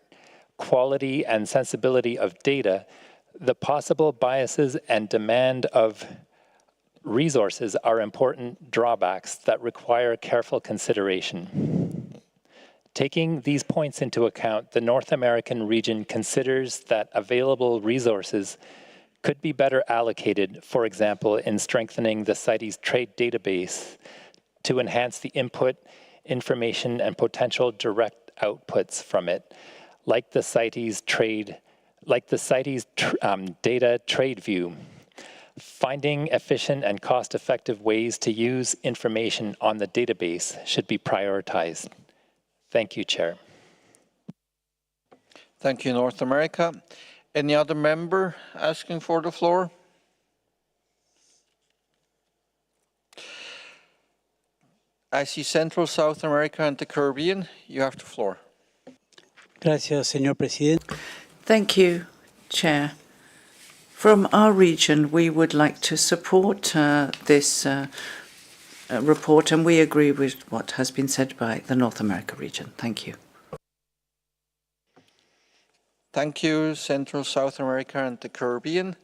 quality and sensibility of data, the possible biases and demand of resources are important drawbacks that require careful consideration. Taking these points into account, the North American region considers that available resources could be better allocated, for example, in strengthening the CITES trade database to enhance the input, information, and potential direct outputs from it, like the CITES data trade view. Finding efficient and cost-effective ways to use information on the database should be prioritized. Thank you, Chair. Thank you, North America. Any other member asking for the floor? I see Central, South America, and the Caribbean. You have the floor. Gracias, señor presidente. Thank you, Chair. From our region, we would like to support this report, and we agree with what has been said by the North America region. Thank you. Thank you, Central, South America, and the Caribbean.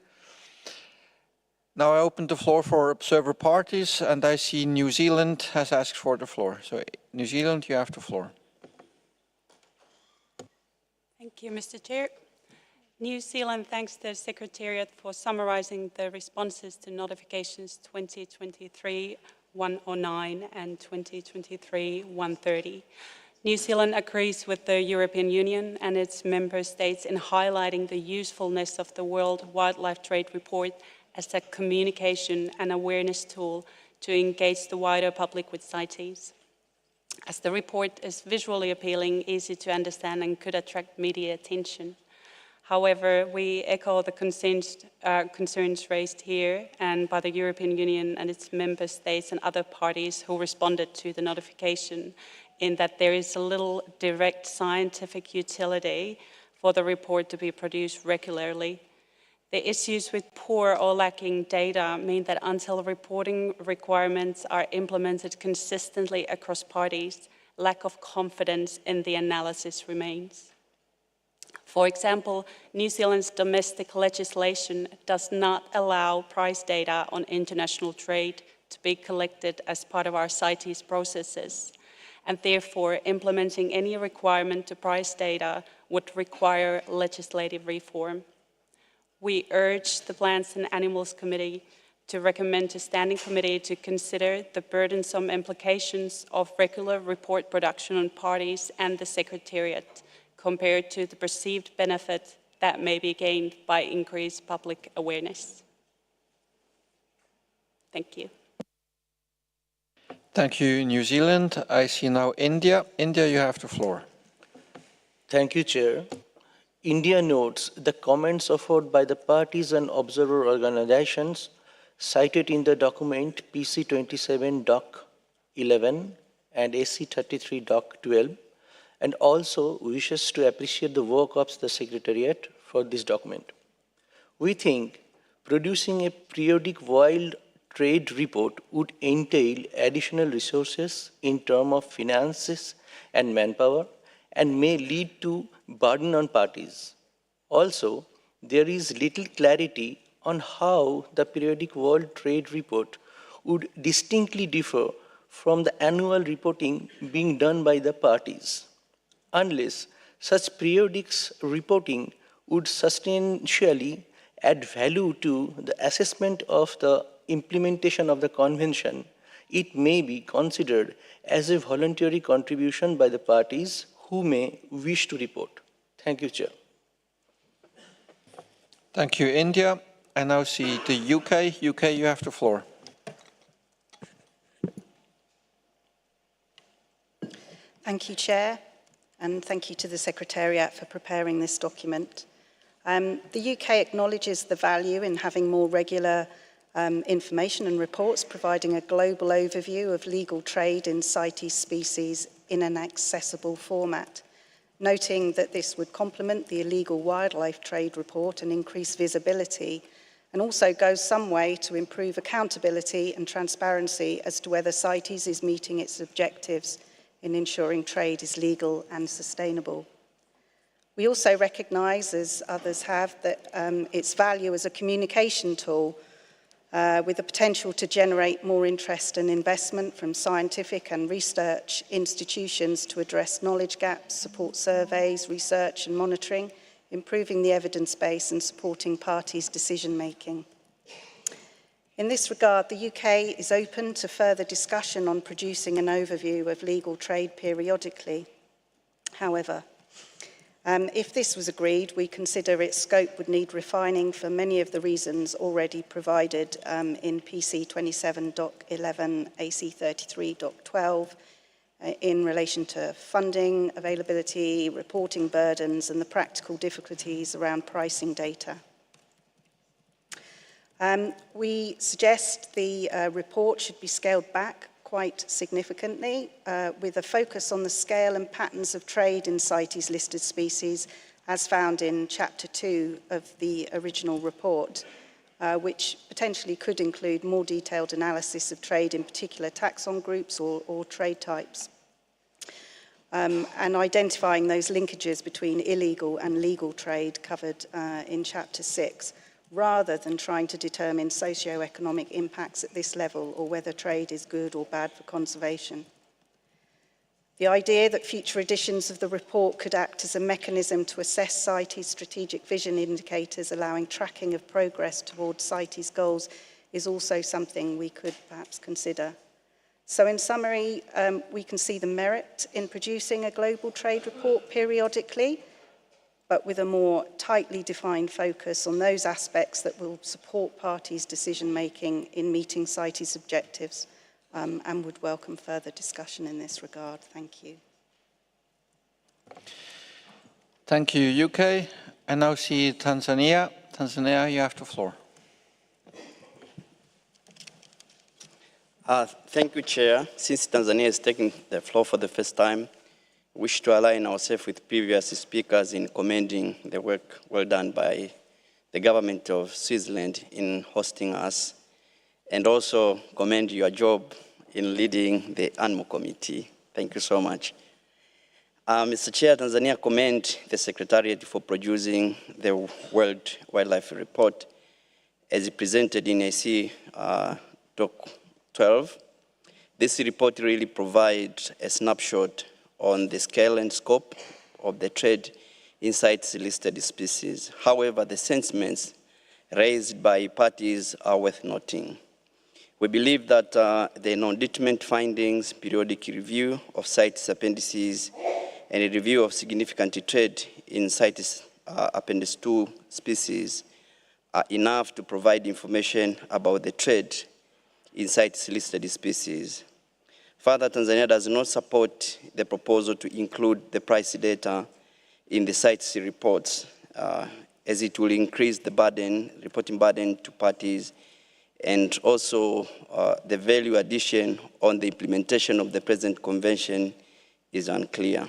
Now I open the floor for observer parties, and I see New Zealand has asked for the floor. So, New Zealand, you have the floor. Thank you, Mr. Chair. New Zealand thanks the Secretariat for summarising the responses to notifications 2023-109 and 2023-130. New Zealand agrees with the European Union and its member states in highlighting the usefulness of the World Wildlife Trade Report as a communication and awareness tool to engage the wider public with CITES. As the report is visually appealing, easy to understand, and could attract media attention. However, we echo the concerns raised here and by the European Union and its member states and other parties who responded to the notification, in that there is a little direct scientific utility for the report to be produced regularly. The issues with poor or lacking data mean that until reporting requirements are implemented consistently across parties, lack of confidence in the analysis remains. For example, New Zealand's domestic legislation does not allow price data on international trade to be collected as part of our CITES processes. and therefore implementing any requirement to price data would require legislative reform. We urge the Plants and Animals Committee to recommend to Standing Committee to consider the burdensome implications of regular report production on parties and the Secretariat compared to the perceived benefit that may be gained by increased public awareness. Thank you. Thank you, New Zealand. I see now India. India, you have the floor. Thank you, Chair. India notes the comments offered by the parties and observer organizations cited in the document PC27 Doc 11 and AC33 Doc 12, and also wishes to appreciate the work of the Secretariat for this document. We think producing a periodic wild trade report would entail additional resources in terms of finances and manpower and may lead to burden on parties. Also, there is little clarity on how the periodic world trade report would distinctly differ from the annual reporting being done by the parties, unless such periodic reporting would substantially add value to the assessment of the implementation of the convention. It may be considered as a voluntary contribution by the parties who may wish to report. Thank you, Chair. Thank you, India. I now see the UK. UK, you have the floor. Thank you, Chair, and thank you to the Secretariat for preparing this document. The UK acknowledges the value in having more regular information and reports, providing a global overview of legal trade in CITES species in an accessible format, noting that this would complement the illegal wildlife trade report and increase visibility, and also goes some way to improve accountability and transparency as to whether CITES is meeting its objectives in ensuring trade is legal and sustainable. We also recognise, as others have, that its value as a communication tool with the potential to generate more interest and investment from scientific and research institutions to address knowledge gaps, support surveys, research and monitoring, improving the evidence base and supporting parties' decision-making. In this regard, the UK is open to further discussion on producing an overview of legal trade periodically. However, if this was agreed, we consider its scope would need refining for many of the reasons already provided in PC27 Doc 11, AC33 Doc 12, in relation to funding, availability, reporting burdens, and the practical difficulties around pricing data. We suggest the report should be scaled back quite significantly, with a focus on the scale and patterns of trade in CITES listed species, as found in Chapter 2 of the original report, which potentially could include more detailed analysis of trade in particular taxon groups or trade types, and identifying those linkages between illegal and legal trade covered in Chapter 6. Rather than trying to determine socio-economic impacts at this level or whether trade is good or bad for conservation. The idea that future editions of the report could act as a mechanism to assess CITES strategic vision indicators, allowing tracking of progress towards CITES goals, is also something we could perhaps consider. So in summary, we can see the merit in producing a global trade report periodically, but with a more tightly defined focus on those aspects that will support parties' decision-making in meeting CITES objectives, and would welcome further discussion in this regard. Thank you. Thank you, UK. I now see Tanzania. Tanzania, you have the floor. Thank you, Chair. Since Tanzania is taking the floor for the first time, we wish to align ourselves with previous speakers in commending the work well done by the government of Switzerland in hosting us, and also commend your job in leading the Animal Committee. Thank you so much. Mr. Chair, Tanzania commend the Secretariat for producing the World Wildlife Report as presented in AC Doc 12. This report really provides a snapshot on the scale and scope of the trade in CITES-listed species. However, the sentiments raised by parties are worth noting. We believe that the non-determined findings, periodic review of CITES appendices, and a review of significant trade in CITES Appendix II species are enough to provide information about the trade in CITES-listed species. Further, Tanzania does not support the proposal to include the price data in the CITES reports, as it will increase the burden, reporting burden to parties, and also the value addition on the implementation of the present convention is unclear.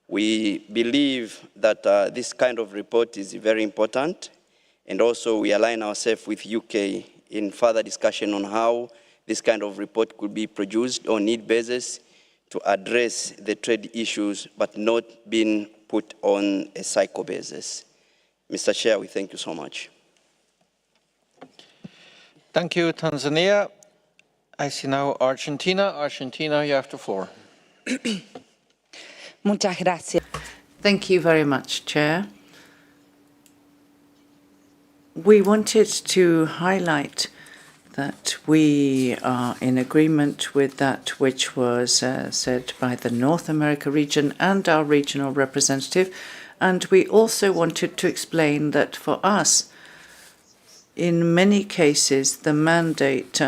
We believe that this kind of report is very important, and also we align ourselves with UK in further discussion on how this kind of report could be produced on need basis to address the trade issues, but not being put on a cycle basis. Mr. Chair, we thank you so much. Thank you, Tanzania. I see now Argentina. Argentina, you have the floor. Muchas gracias. Thank you very much, Chair. We wanted to highlight that we are in agreement with that which was said by the North America region and our regional representative. And we also wanted to explain that for us, in many cases, the mandate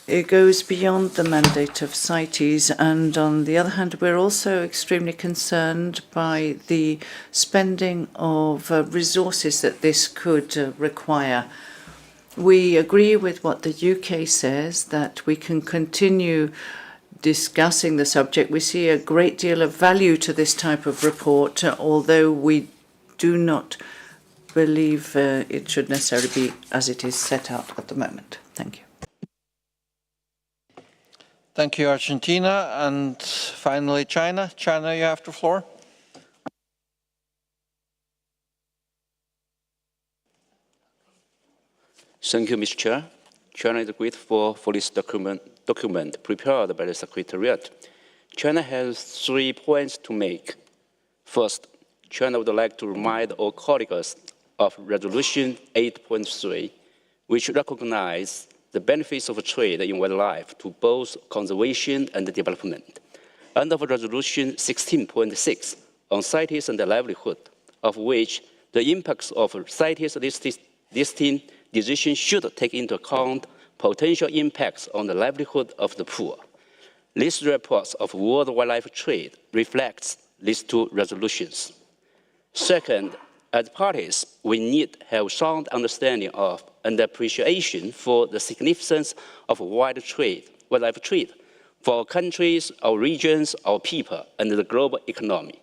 it goes beyond the mandate of CITES, and on the other hand, we're also extremely concerned by the spending of resources that this could require. We agree with what the UK says, that we can continue discussing the subject. We see a great deal of value to this type of report, although we do not believe it should necessarily be as it is set out at the moment. Thank you. Thank you, Argentina. And finally, China. China, you have the floor. Thank you, Mr. Chair. China is grateful for this document prepared by the Secretariat. China has 3 points to make. First, China would like to remind all colleagues of Resolution 8.3, which recognizes the benefits of trade in wildlife to both conservation and development, and of Resolution 16.6 on CITES and livelihood, of which the impacts of CITES listing decision should take into account potential impacts on the livelihood of the poor. This report of world wildlife trade reflects these 2 resolutions. Second, as parties, we need to have sound understanding of and appreciation for the significance of wildlife trade for our countries, our regions, our people, and the global economy.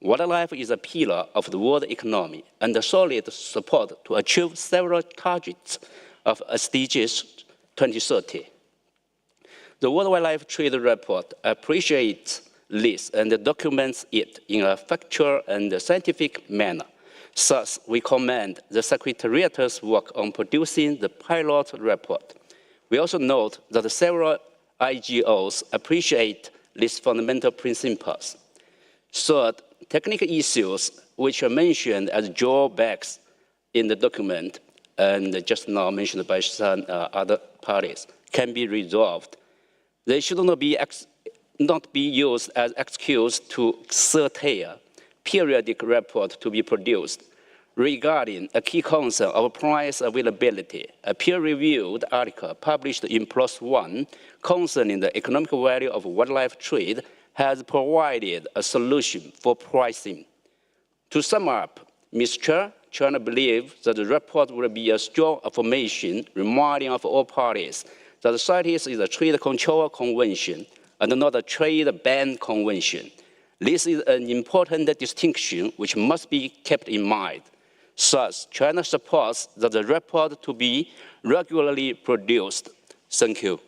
Wildlife is a pillar of the world economy and a solid support to achieve several targets of SDGs 2030. The World Wildlife Trade Report appreciates this and documents it in a factual and scientific manner. Thus, we commend the Secretariat's work on producing the pilot report. We also note that several IGOs appreciate these fundamental principles. Third, technical issues which are mentioned as drawbacks in the document and just now mentioned by some other parties can be resolved. They should not be used as excuse to curtail periodic report to be produced. Regarding a key concern of price availability, a peer-reviewed article published in PLOS ONE concerning the economic value of wildlife trade has provided a solution for pricing. To sum up, Mr. Chair, China believes that the report will be a strong affirmation reminding of all parties that CITES is a trade control convention and not a trade ban convention. This is an important distinction which must be kept in mind. Thus, China supports that the report to be regularly produced. Thank you.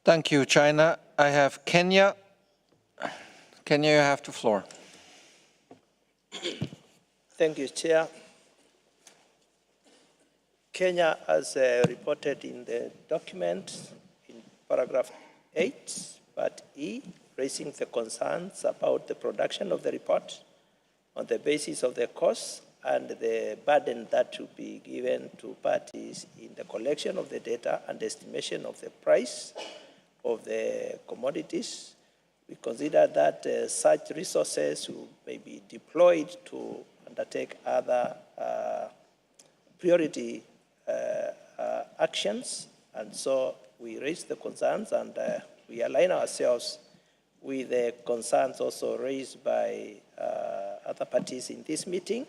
Thank you, China. I have Kenya. Kenya, you have the floor. Thank you, Chair. Kenya, as reported in the document in paragraph 8, part E, raising the concerns about the production of the report on the basis of the costs and the burden that will be given to parties in the collection of the data and estimation of the price of the commodities. We consider that such resources may be deployed to undertake other priority actions, and so we raise the concerns and we align ourselves with the concerns also raised by other parties in this meeting,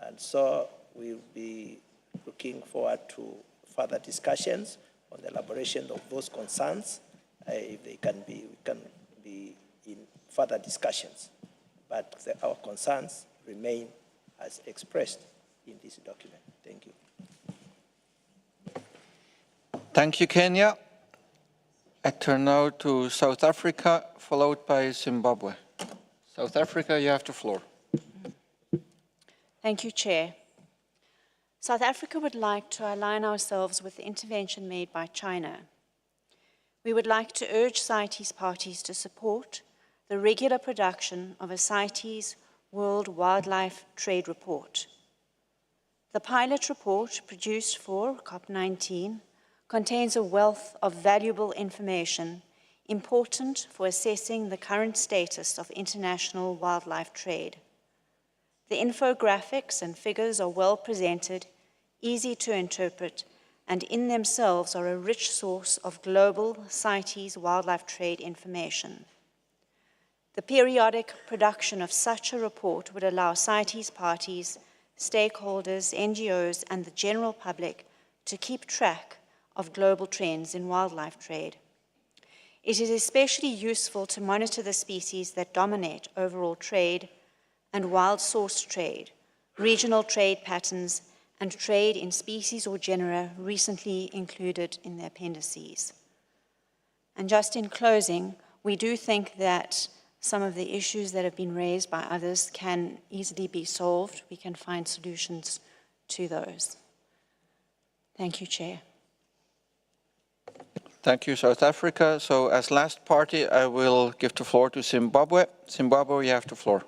and so we'll be looking forward to further discussions on the elaboration of those concerns. If they can be, we can be in further discussions, but our concerns remain as expressed in this document. Thank you. Thank you, Kenya. I turn now to South Africa, followed by Zimbabwe. South Africa, you have the floor. Thank you, Chair. South Africa would like to align ourselves with the intervention made by China. We would like to urge CITES parties to support the regular production of a CITES World Wildlife Trade Report. The pilot report produced for COP19 contains a wealth of valuable information important for assessing the current status of international wildlife trade. The infographics and figures are well presented, easy to interpret, and in themselves are a rich source of global CITES wildlife trade information. The periodic production of such a report would allow CITES parties, stakeholders, NGOs, and the general public to keep track of global trends in wildlife trade. It is especially useful to monitor the species that dominate overall trade and wild source trade, regional trade patterns, and trade in species or genera recently included in the appendices. And just in closing, we do think that some of the issues that have been raised by others can easily be solved. We can find solutions to those. Thank you, Chair. Thank you, South Africa. So as last party, I will give the floor to Zimbabwe. Zimbabwe, you have the floor.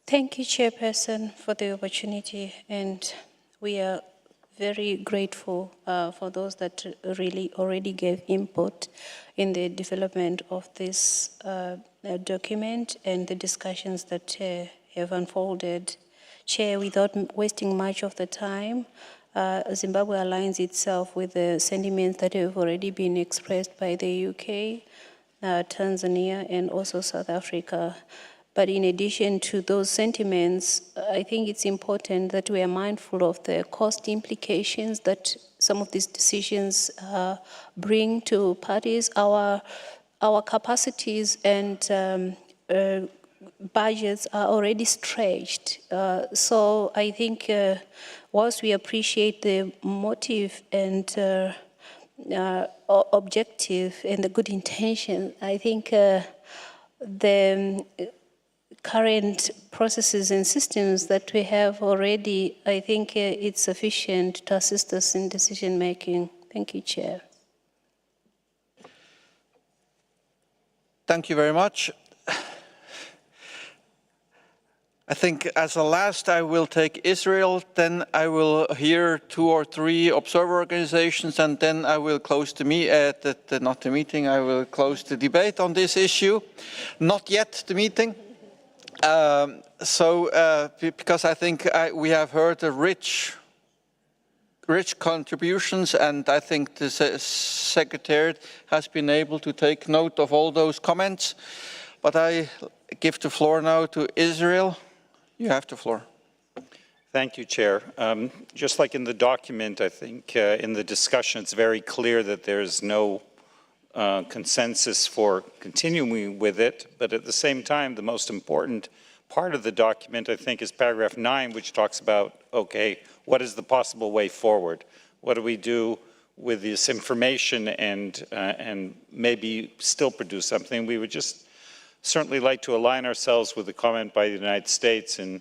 Thank you, Chairperson, for the opportunity, and we are very grateful for those that really already gave input in the development of this document and the discussions that have unfolded. Chair, without wasting much of the time, Zimbabwe aligns itself with the sentiments that have already been expressed by the UK, Tanzania, and also South Africa. But in addition to those sentiments, I think it's important that we are mindful of the cost implications that some of these decisions bring to parties. Our capacities and budgets are already stretched. So I think whilst we appreciate the motive and objective and the good intention, I think the current processes and systems that we have already, I think it's sufficient to assist us in decision making. Thank you, Chair. Thank you very much. I think as a last I will take Israel, then I will hear 2 or 3 observer organizations, and then I will close the not the meeting, I will close the debate on this issue. Not yet the meeting. Because I think we have heard a rich contributions, and I think the Secretariat has been able to take note of all those comments. But I give the floor now to Israel. You have the floor. Thank you, Chair. Just like in the document, I think in the discussion, it's very clear that there's no consensus for continuing with it, but at the same time, the most important part of the document, I think, is paragraph 9, which talks about, okay, what is the possible way forward? What do we do with this information and maybe still produce something? We would just certainly like to align ourselves with the comment by the United States in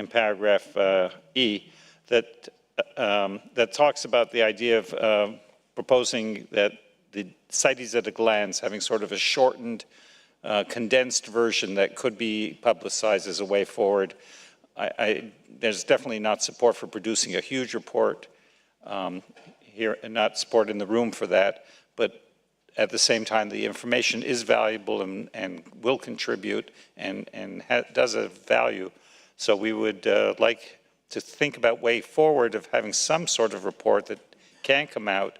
paragraph E, that that talks about the idea of proposing that the CITES at a glance, having sort of a shortened, condensed version that could be publicized as a way forward. There's definitely not support for producing a huge report here, and not support in the room for that, but at the same time, the information is valuable and will contribute and does have value. So we would like to think about way forward of having some sort of report that can come out,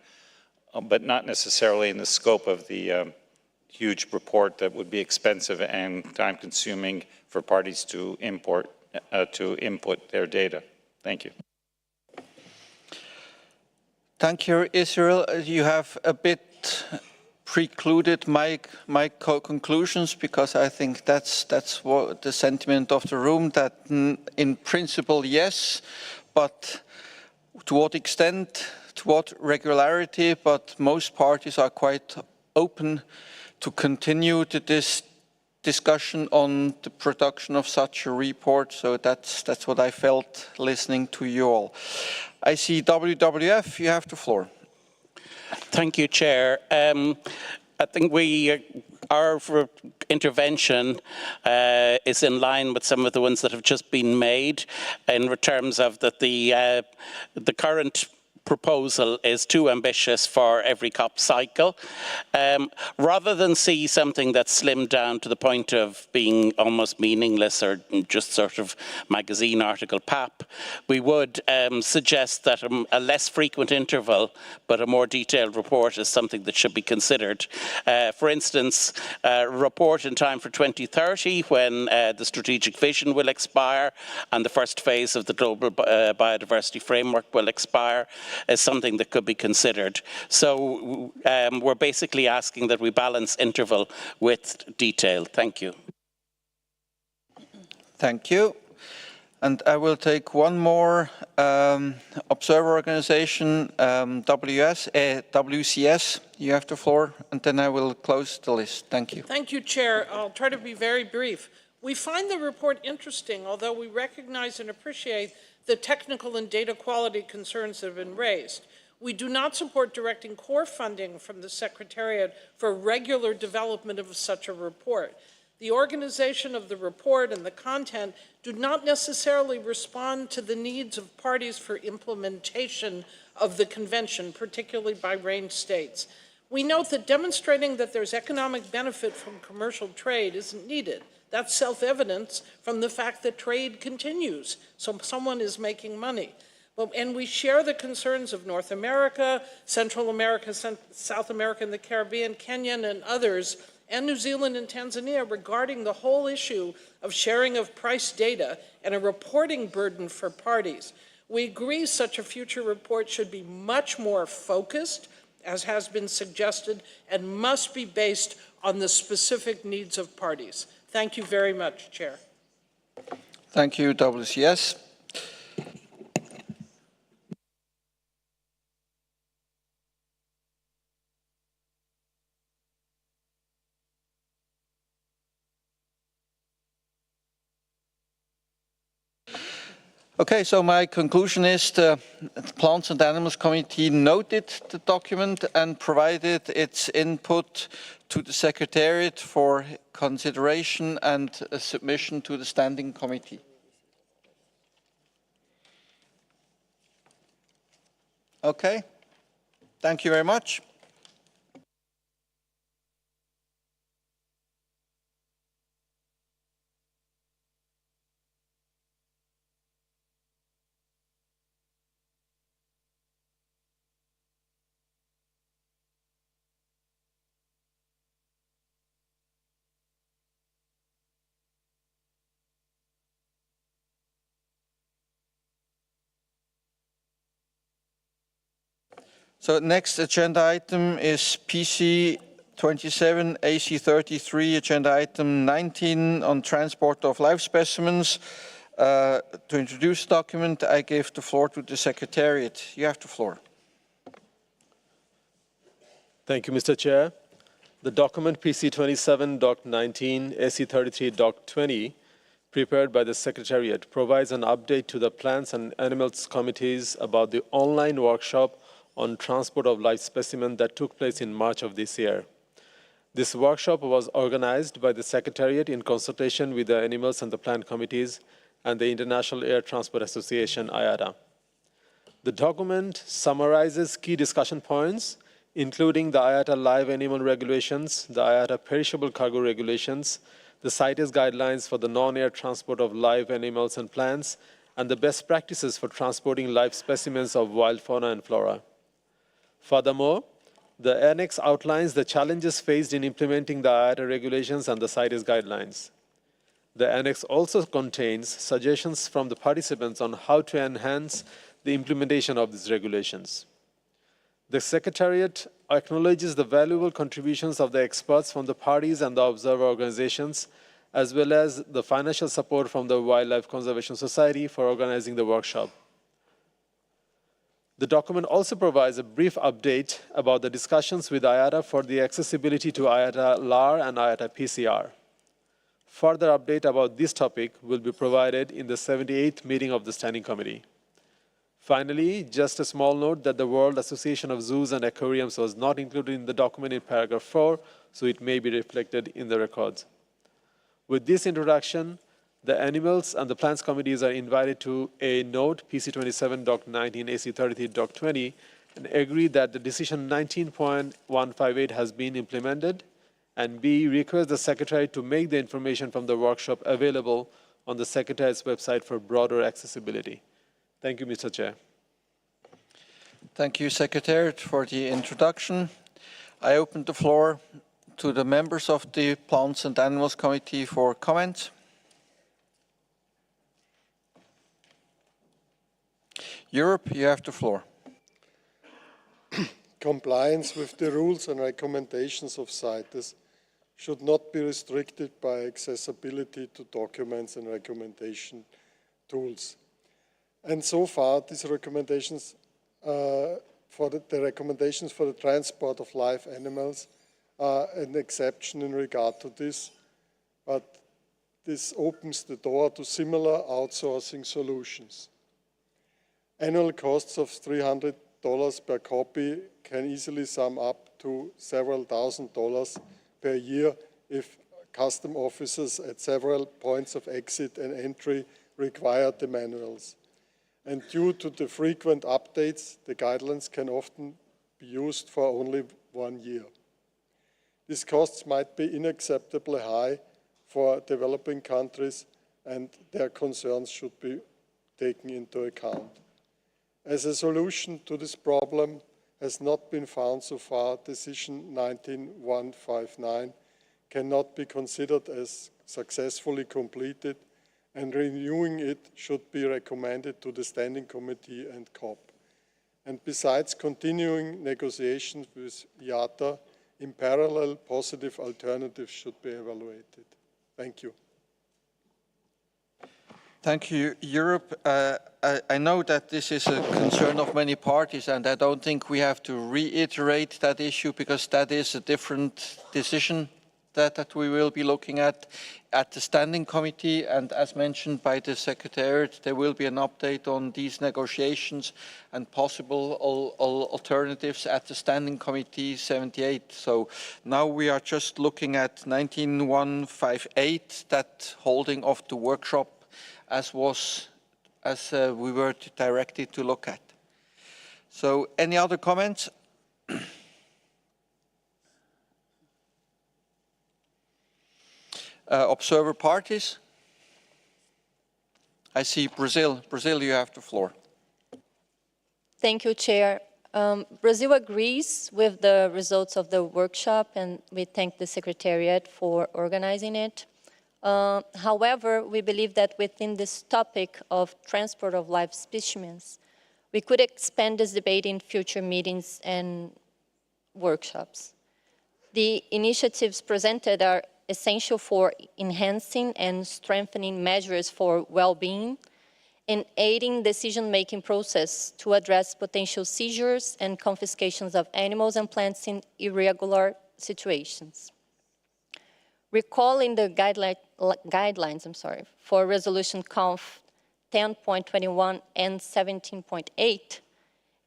but not necessarily in the scope of the huge report that would be expensive and time-consuming for parties to input their data. Thank you. Thank you, Israel. You have a bit precluded my conclusions, because I think that's what the sentiment of the room, that in principle, yes, but to what extent, to what regularity, but most parties are quite open to continue to this discussion on the production of such a report. So that's what I felt listening to you all. I see WWF, you have the floor. Thank you, Chair. I think our intervention is in line with some of the ones that have just been made in terms of that the current proposal is too ambitious for every COP cycle. Rather than see something that's slimmed down to the point of being almost meaningless or just sort of magazine article pap, we would suggest that a less frequent interval but a more detailed report is something that should be considered. For instance, a report in time for 2030, when the strategic vision will expire and the first phase of the global biodiversity framework will expire, is something that could be considered. So we're basically asking that we balance interval with detail. Thank you. Thank you. And I will take one more observer organization, WCS. You have the floor, and then I will close the list. Thank you. Thank you, Chair. I'll try to be very brief. We find the report interesting, although we recognize and appreciate the technical and data quality concerns that have been raised. We do not support directing core funding from the Secretariat for regular development of such a report. The organization of the report and the content do not necessarily respond to the needs of parties for implementation of the convention, particularly by range states. We note that demonstrating that there's economic benefit from commercial trade isn't needed. That's self-evident from the fact that trade continues, so someone is making money. And we share the concerns of North America, Central America, South America, and the Caribbean, Kenya, and others, and New Zealand and Tanzania regarding the whole issue of sharing of price data and a reporting burden for parties. We agree such a future report should be much more focused, as has been suggested, and must be based on the specific needs of parties. Thank you very much, Chair. Thank you, WCS. Okay, so my conclusion is the Plants and Animals Committee noted the document and provided its input to the Secretariat for consideration and a submission to the Standing Committee. Okay, thank you very much. So next agenda item is PC27, AC33, agenda item 19 on transport of live specimens. To introduce the document, I give the floor to the Secretariat. You have the floor. Thank you, Mr. Chair. The document PC27.19, AC33.20 prepared by the Secretariat, provides an update to the Plants and Animals Committees about the online workshop on transport of live specimens that took place in March of this year. This workshop was organized by the Secretariat in consultation with the Animals and the Plant Committees and the International Air Transport Association, IATA. The document summarizes key discussion points, including the IATA live animal regulations, the IATA perishable cargo regulations, the CITES guidelines for the non-air transport of live animals and plants, and the best practices for transporting live specimens of wild fauna and flora. Furthermore, the annex outlines the challenges faced in implementing the IATA regulations and the CITES guidelines. The annex also contains suggestions from the participants on how to enhance the implementation of these regulations. The Secretariat acknowledges the valuable contributions of the experts from the parties and the observer organizations, as well as the financial support from the Wildlife Conservation Society for organizing the workshop. The document also provides a brief update about the discussions with IATA for the accessibility to IATA LAR and IATA PCR. Further update about this topic will be provided in the 78th meeting of the Standing Committee. Finally, just a small note that the World Association of Zoos and Aquariums was not included in the document in paragraph 4, so it may be reflected in the records. With this introduction, the Animals and the Plants Committees are invited to A, note PC27 Doc 19 AC33 Doc 20 and agree that the decision 19.158 has been implemented, and B, request the Secretary to make the information from the workshop available on the Secretariat's website for broader accessibility. Thank you, Mr. Chair. Thank you, Secretariat, for the introduction. I open the floor to the members of the Plants and Animals Committee for comments. Europe, you have the floor. Compliance with the rules and recommendations of CITES should not be restricted by accessibility to documents and recommendation tools. And so far, these recommendations the recommendations for the transport of live animals are an exception in regard to this, but this opens the door to similar outsourcing solutions. Annual costs of $300 per copy can easily sum up to several $1,000s per year if custom officers at several points of exit and entry require the manuals. And due to the frequent updates, the guidelines can often be used for only 1 year. These costs might be unacceptably high for developing countries, and their concerns should be taken into account. As a solution to this problem has not been found so far, Decision 19159 cannot be considered as successfully completed, and renewing it should be recommended to the Standing Committee and COP. And besides continuing negotiations with IATA, in parallel, positive alternatives should be evaluated. Thank you. Thank you, Europe. I know that this is a concern of many parties, and I don't think we have to reiterate that issue because that is a different decision that we will be looking at the Standing Committee, and as mentioned by the Secretariat, there will be an update on these negotiations and possible alternatives at the Standing Committee 78. So now we are just looking at 19158, that holding of the workshop as we were directed to look at. So any other comments? Observer parties. I see Brazil. Brazil, you have the floor. Thank you, Chair. Brazil agrees with the results of the workshop, and we thank the Secretariat for organizing it. However, we believe that within this topic of transport of live specimens, we could expand this debate in future meetings and workshops. The initiatives presented are essential for enhancing and strengthening measures for well-being and aiding decision-making process to address potential seizures and confiscations of animals and plants in irregular situations. Recalling the guidelines for Resolution Conf 10.21 and 17.8,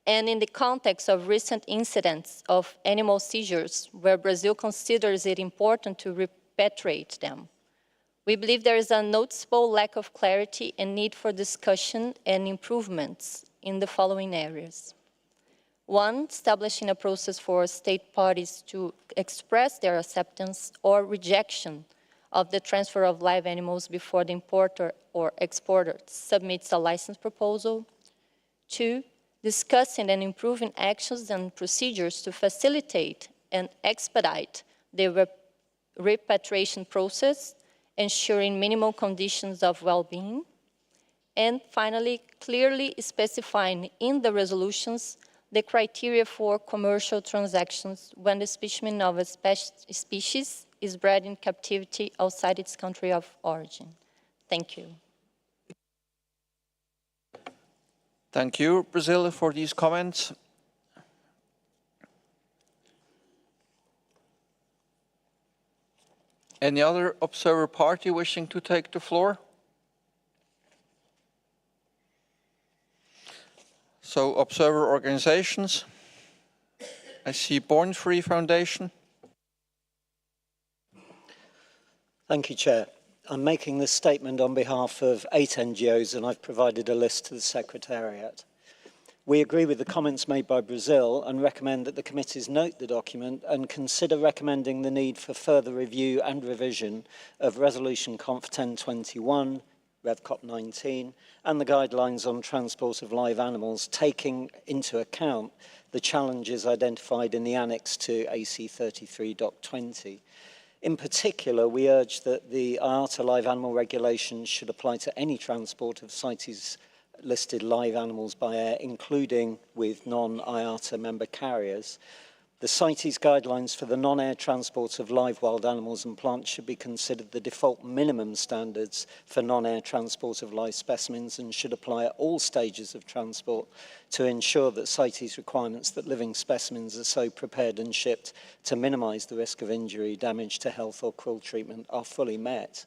and in the context of recent incidents of animal seizures where Brazil considers it important to repatriate them, we believe there is a noticeable lack of clarity and need for discussion and improvements in the following areas. One, establishing a process for state parties to express their acceptance or rejection of the transfer of live animals before the importer or exporter submits a license proposal. Two, discussing and improving actions and procedures to facilitate and expedite the repatriation process, ensuring minimal conditions of well-being. And finally, clearly specifying in the resolutions the criteria for commercial transactions when the specimen of a species is bred in captivity outside its country of origin. Thank you. Thank you, Brazil, for these comments. Any other observer party wishing to take the floor? So, observer organizations. I see Born Free Foundation. Thank you, Chair. I'm making this statement on behalf of 8 NGOs, and I've provided a list to the Secretariat. We agree with the comments made by Brazil and recommend that the committees note the document and consider recommending the need for further review and revision of Resolution Conf 1021, RevCop 19, and the guidelines on transport of live animals, taking into account the challenges identified in the annex to AC33.20. In particular, we urge that the IATA live animal regulations should apply to any transport of CITES listed live animals by air, including with non-IATA member carriers. The CITES guidelines for the non-air transport of live wild animals and plants should be considered the default minimum standards for non-air transport of live specimens and should apply at all stages of transport to ensure that CITES requirements that living specimens are so prepared and shipped to minimise the risk of injury, damage to health or cruel treatment are fully met.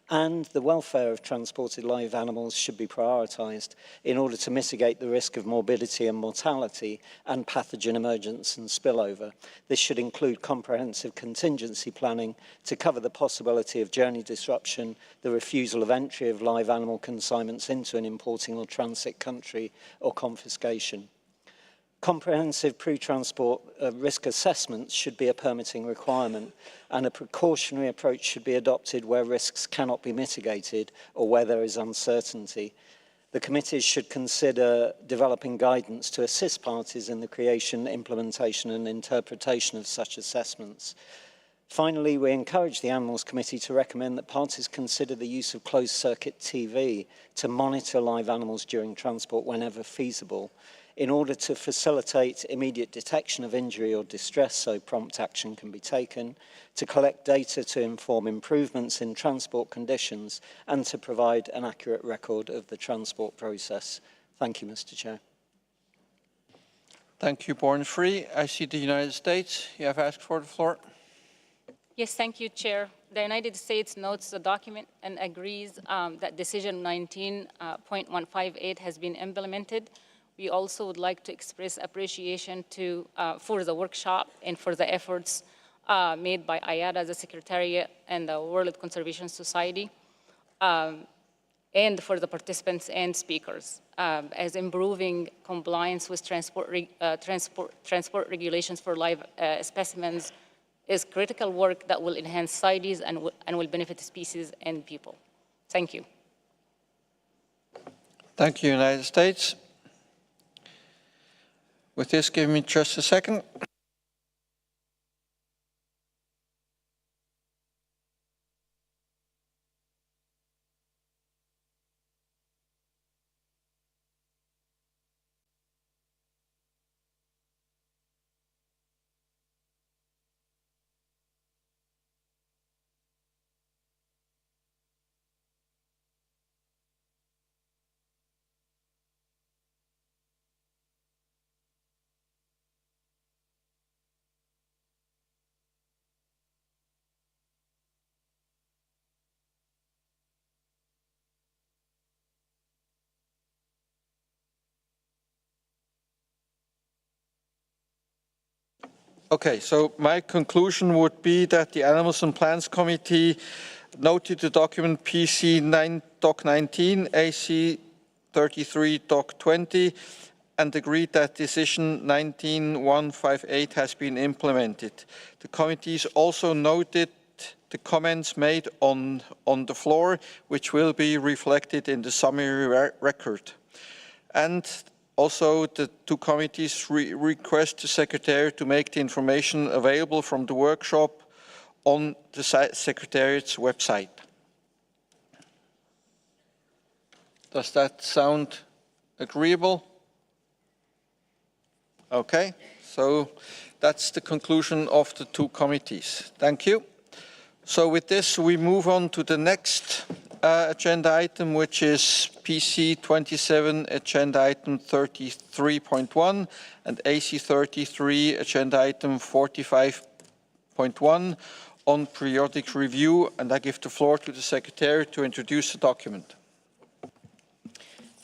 And the welfare of transported live animals should be prioritised in order to mitigate the risk of morbidity and mortality and pathogen emergence and spillover. This should include comprehensive contingency planning to cover the possibility of journey disruption, the refusal of entry of live animal consignments into an importing or transit country, or confiscation. Comprehensive pre-transport risk assessments should be a permitting requirement, and a precautionary approach should be adopted where risks cannot be mitigated or where there is uncertainty. The committees should consider developing guidance to assist parties in the creation, implementation and interpretation of such assessments. Finally, we encourage the Animals Committee to recommend that parties consider the use of closed-circuit TV to monitor live animals during transport whenever feasible, in order to facilitate immediate detection of injury or distress so prompt action can be taken, to collect data to inform improvements in transport conditions, and to provide an accurate record of the transport process. Thank you, Mr. Chair. Thank you, Born Free. I see the United States. You have asked for the floor. Yes, thank you, Chair. The United States notes the document and agrees that Decision 19.158 has been implemented. We also would like to express appreciation for the workshop and for the efforts made by IATA, the Secretariat, and the World Conservation Society, and for the participants and speakers, as improving compliance with transport regulations for live specimens is critical work that will enhance CITES and will benefit species and people. Thank you. Thank you, United States. With this, give me just a second. Okay, so my conclusion would be that the Animals and Plants Committee noted the document PC 9.19, AC33.20, and agreed that decision 19158 has been implemented. The committees also noted the comments made on the floor, which will be reflected in the summary record. And also, the two committees request the Secretariat to make the information available from the workshop on the Secretariat's website. Does that sound agreeable? Okay, so that's the conclusion of the two committees. Thank you. So with this, we move on to the next agenda item, which is PC27 agenda item 33.1 and AC33 agenda item 45.1 on periodic review, and I give the floor to the Secretary to introduce the document.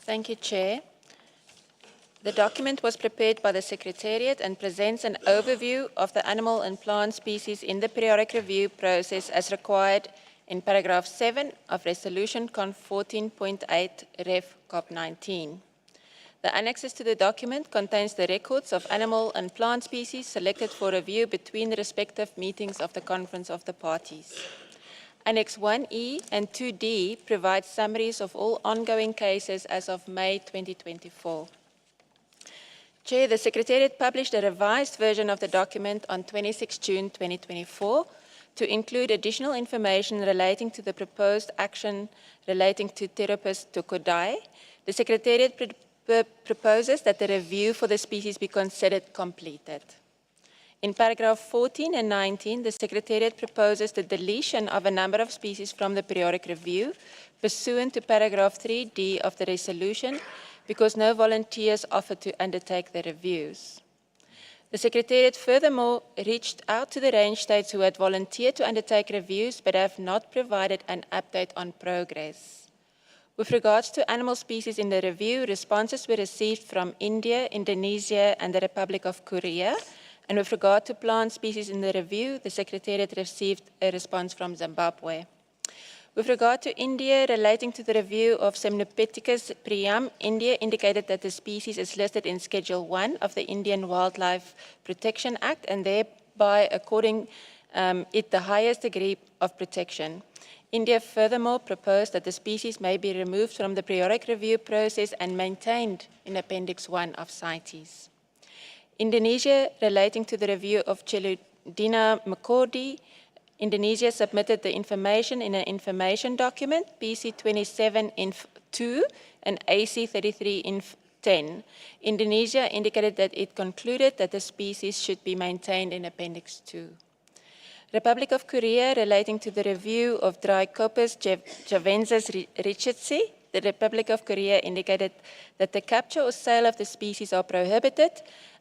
Thank you, Chair. The document was prepared by the Secretariat and presents an overview of the animal and plant species in the periodic review process as required in paragraph 7 of Resolution Con 14.8 Ref COP19. The annexes to the document contains the records of animal and plant species selected for review between the respective meetings of the Conference of the Parties. Annex 1E and 2D provide summaries of all ongoing cases as of May 2024. Chair, the Secretariat published a revised version of the document on 26 June 2024 to include additional information relating to the proposed action relating to Pteropus tokodai. The Secretariat proposes that the review for the species be considered completed. In paragraph 14 and 19, the Secretariat proposes the deletion of a number of species from the periodic review pursuant to paragraph 3D of the resolution because no volunteers offered to undertake the reviews. The Secretariat furthermore reached out to the range states who had volunteered to undertake reviews but have not provided an update on progress. With regards to animal species in the review, responses were received from India, Indonesia, and the Republic of Korea. And with regard to plant species in the review, the Secretariat received a response from Zimbabwe. With regard to India, relating to the review of Semnopithecus priam, India indicated that the species is listed in Schedule 1 of the Indian Wildlife Protection Act and thereby according it the highest degree of protection. India furthermore proposed that the species may be removed from the periodic review process and maintained in Appendix I of CITES. Indonesia, relating to the review of Cheludina mccordy, Indonesia submitted the information in an information document, PC27 Inf 2 and AC33 Inf 10. Indonesia indicated that it concluded that the species should be maintained in Appendix 2. Republic of Korea, relating to the review of Drycopus javensis richardsi, the Republic of Korea indicated that the capture or sale of the species are prohibited,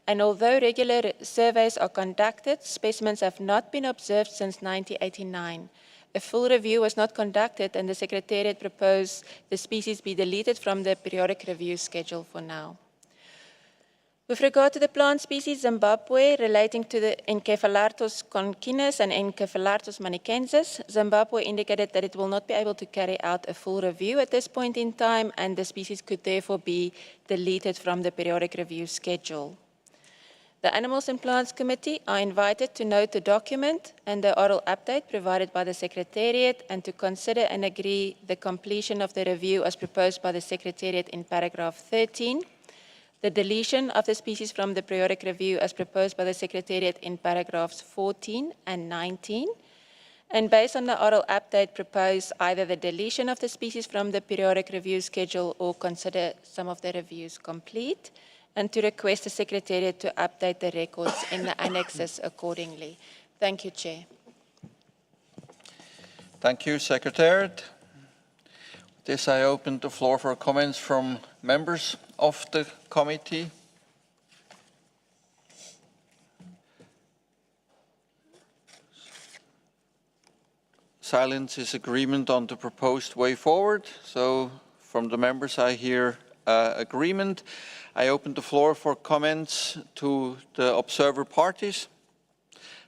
and although regular surveys are conducted, specimens have not been observed since 1989. A full review was not conducted, and the Secretariat proposed the species be deleted from the periodic review schedule for now. With regard to the plant species Zimbabwe, relating to the Encephalartos concinus and Encephalartos manicensis, Zimbabwe indicated that it will not be able to carry out a full review at this point in time, and the species could therefore be deleted from the periodic review schedule. The Animals and Plants Committee are invited to note the document and the oral update provided by the Secretariat and to consider and agree the completion of the review as proposed by the Secretariat in paragraph 13, the deletion of the species from the periodic review as proposed by the Secretariat in paragraphs 14 and 19, and based on the oral update propose either the deletion of the species from the periodic review schedule or consider some of the reviews complete, and to request the Secretariat to update the records in the annexes accordingly. Thank you, Chair. Thank you, Secretariat. With this, I open the floor for comments from members of the committee. Silence is agreement on the proposed way forward. So from the members, I hear agreement. I open the floor for comments to the observer parties.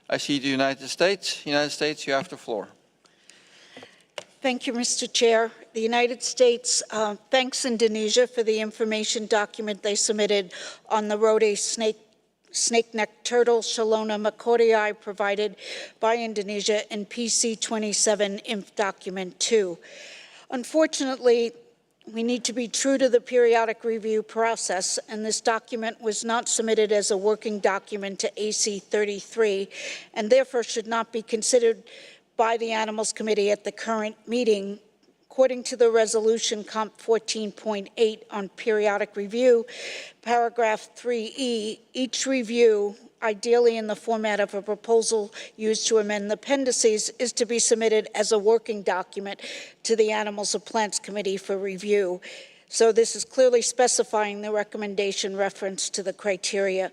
I see the United States. United States, you have the floor. Thank you, Mr. Chair. The United States thanks Indonesia for the information document they submitted on the Rode snake-necked turtle, Chelona makorii, provided by Indonesia in PC27 INF Document 2. Unfortunately, we need to be true to the periodic review process, and this document was not submitted as a working document to AC33, and therefore should not be considered by the Animals Committee at the current meeting. According to the resolution Comp 14.8 on periodic review, paragraph 3E, each review, ideally in the format of a proposal used to amend the appendices, is to be submitted as a working document to the Animals and Plants Committee for review. So this is clearly specifying the recommendation reference to the criteria.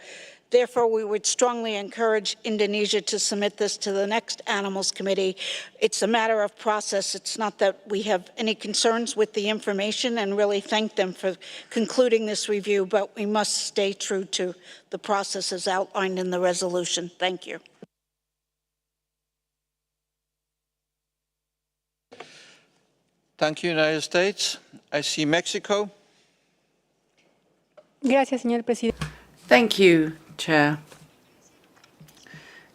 Therefore, we would strongly encourage Indonesia to submit this to the next Animals Committee. It's a matter of process. It's not that we have any concerns with the information, and really thank them for concluding this review, but we must stay true to the process as outlined in the resolution. Thank you. Thank you, United States. I see Mexico. Gracias, señor presidente. Thank you, Chair.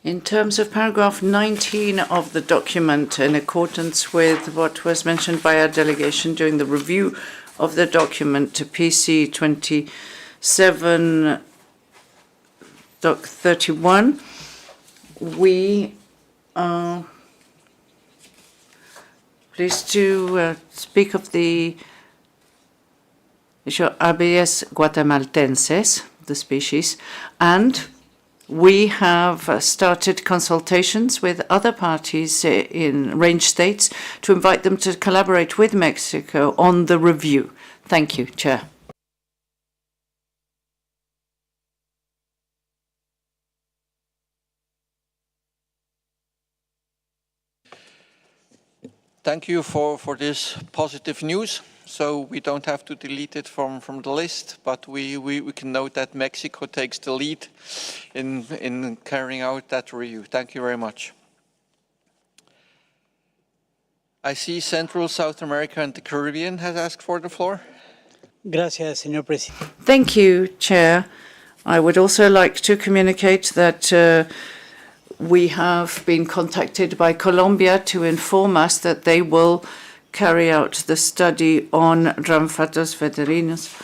In terms of paragraph 19 of the document, in accordance with what was mentioned by our delegation during the review of the document to PC 27 Doc 31, we are pleased to speak of the Abies guatemaltenses, the species, and we have started consultations with other parties in range states to invite them to collaborate with Mexico on the review. Thank you, Chair. Thank you for this positive news. So we don't have to delete it from the list, but we can note that Mexico takes the lead in carrying out that review. Thank you very much. I see Central, South America and the Caribbean has asked for the floor. Gracias, señor presidente. Thank you, Chair. I would also like to communicate that we have been contacted by Colombia to inform us that they will carry out the study on Dramphadus veterinus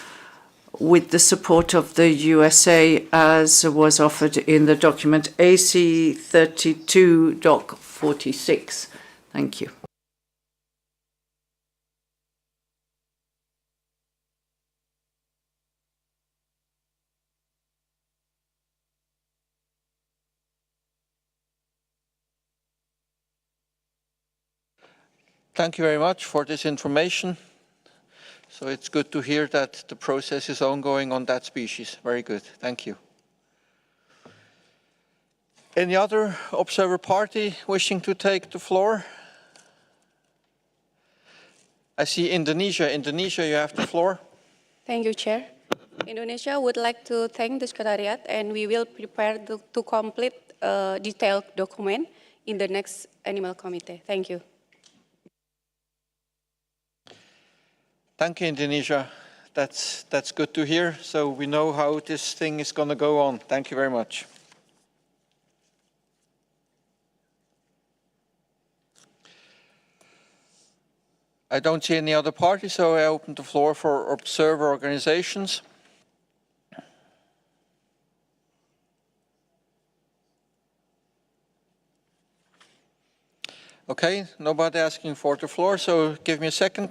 with the support of the USA, as was offered in the document AC33 Doc 46. Thank you. Thank you very much for this information. So it's good to hear that the process is ongoing on that species. Very good. Thank you. Any other observer party wishing to take the floor? I see Indonesia. Indonesia, you have the floor. Thank you, Chair. Indonesia would like to thank the Secretariat, and we will prepare to complete a detailed document in the next Animal Committee. Thank you. Thank you, Indonesia. That's good to hear. So we know how this thing is going to go on. Thank you very much. I don't see any other parties, so I open the floor for observer organizations. Okay, nobody asking for the floor, so give me a second.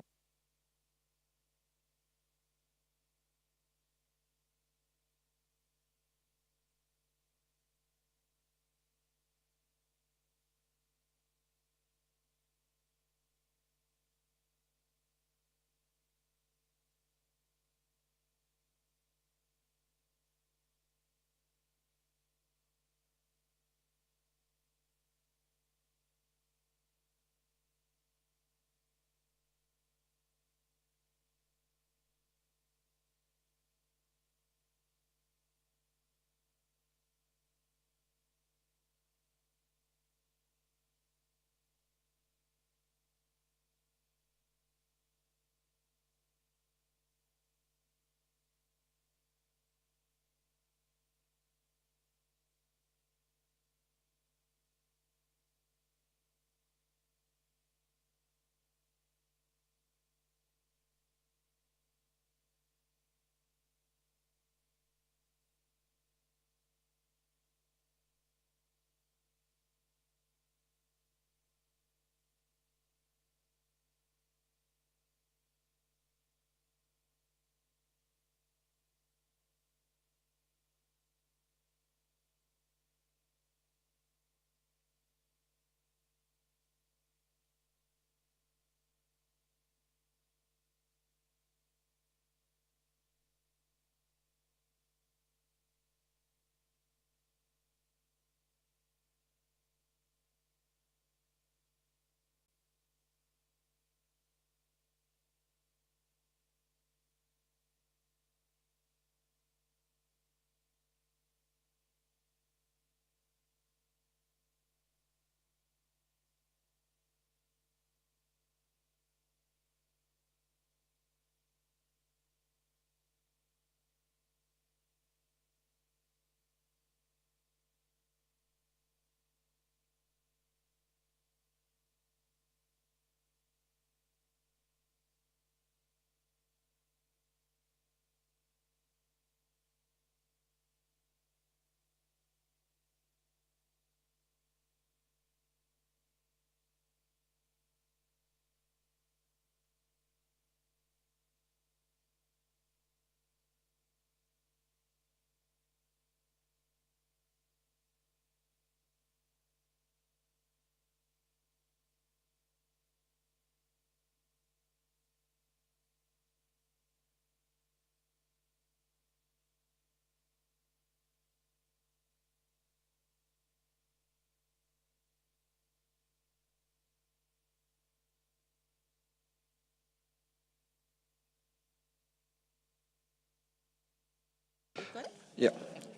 Yeah.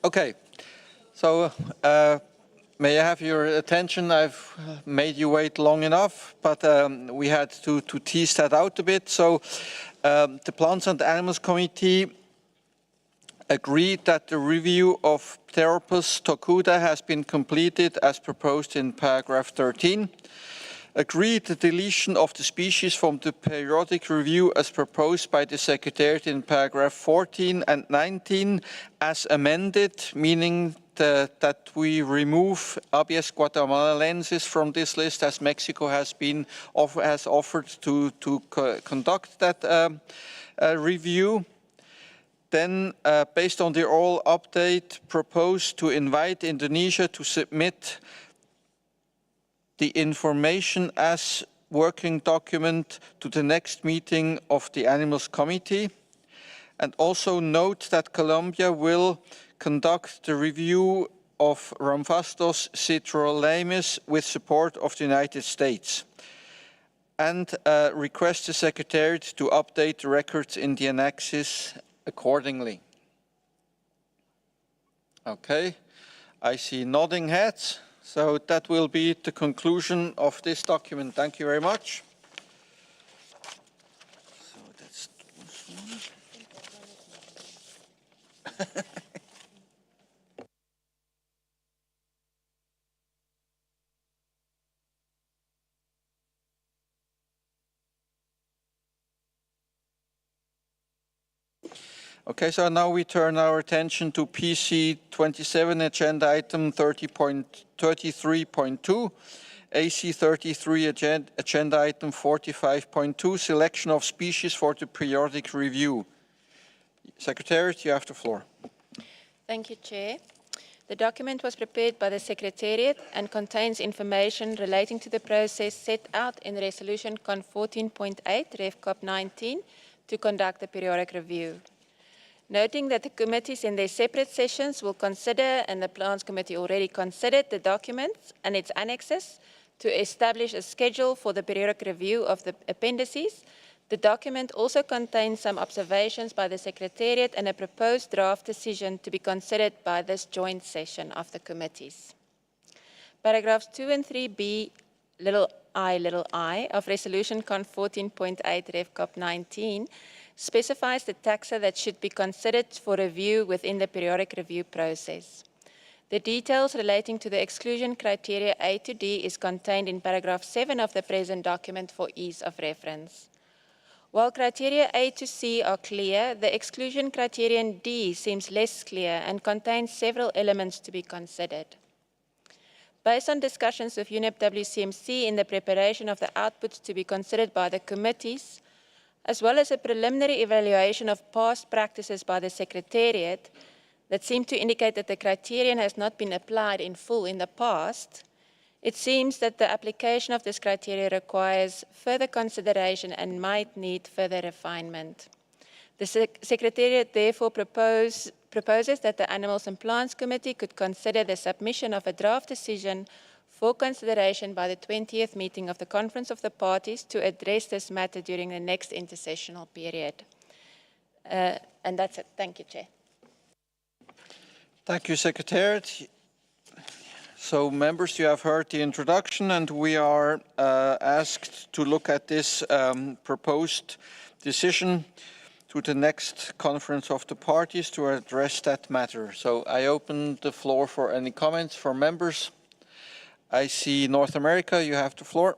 Okay. So may I have your attention? I've made you wait long enough, but we had to tease that out a bit. So the Plants and Animals Committee agreed that the review of Pteropus tokuda has been completed as proposed in paragraph 13. Agreed the deletion of the species from the periodic review as proposed by the Secretariat in paragraph 14 and 19 as amended, meaning that we remove Abies guatemalensis from this list as Mexico has offered to conduct that review. Then, based on the oral update, proposed to invite Indonesia to submit the information as working document to the next meeting of the Animals Committee. And also note that Colombia will conduct the review of Ramphastos citrolaemus with support of the United States. And request the Secretariat to update the records in the annexes accordingly. Okay, I see nodding heads. So that will be the conclusion of this document. Thank you very much. So that's one. Okay, so now we turn our attention to PC27, agenda item 33.2, AC33, agenda item 45.2, selection of species for the periodic review. Secretariat, you have the floor. Thank you, Chair. The document was prepared by the Secretariat and contains information relating to the process set out in Resolution Con 14.8, Ref Cop 19, to conduct the periodic review. Noting that the committees in their separate sessions will consider, and the Plants Committee already considered, the documents and its annexes to establish a schedule for the periodic review of the appendices, the document also contains some observations by the Secretariat and a proposed draft decision to be considered by this joint session of the committees. Paragraphs 2 and 3b, little I of Resolution Con 14.8 Ref Cop 19 specifies the taxa that should be considered for review within the periodic review process. The details relating to the exclusion criteria A to D is contained in paragraph 7 of the present document for ease of reference. While criteria A to C are clear, the exclusion criterion D seems less clear and contains several elements to be considered. Based on discussions with UNEP WCMC in the preparation of the outputs to be considered by the committees, as well as a preliminary evaluation of past practices by the Secretariat that seem to indicate that the criterion has not been applied in full in the past, it seems that the application of this criteria requires further consideration and might need further refinement. The Secretariat therefore proposes that the Animals and Plants Committee could consider the submission of a draft decision for consideration by the 20th meeting of the Conference of the Parties to address this matter during the next intersessional period. And that's it. Thank you, Chair. Thank you, Secretariat. So, members, you have heard the introduction, and we are asked to look at this proposed decision to the next Conference of the Parties to address that matter. So, I open the floor for any comments from members. I see North America, you have the floor.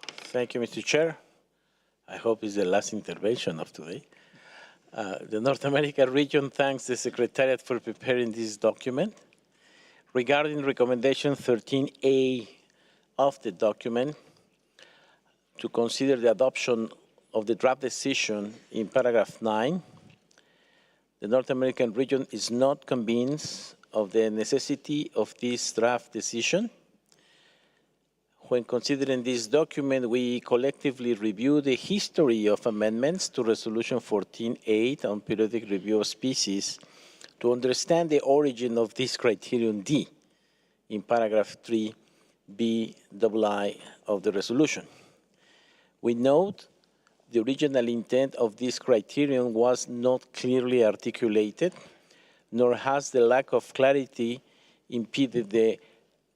Thank you, Mr. Chair. I hope it's the last intervention of today. The North America region thanks the Secretariat for preparing this document. Regarding recommendation 13A of the document, to consider the adoption of the draft decision in paragraph 9, the North American region is not convinced of the necessity of this draft decision. When considering this document, we collectively review the history of amendments to Resolution 14.8 on periodic review of species to understand the origin of this criterion D in paragraph 3b of the resolution. We note the original intent of this criterion was not clearly articulated nor has the lack of clarity impeded the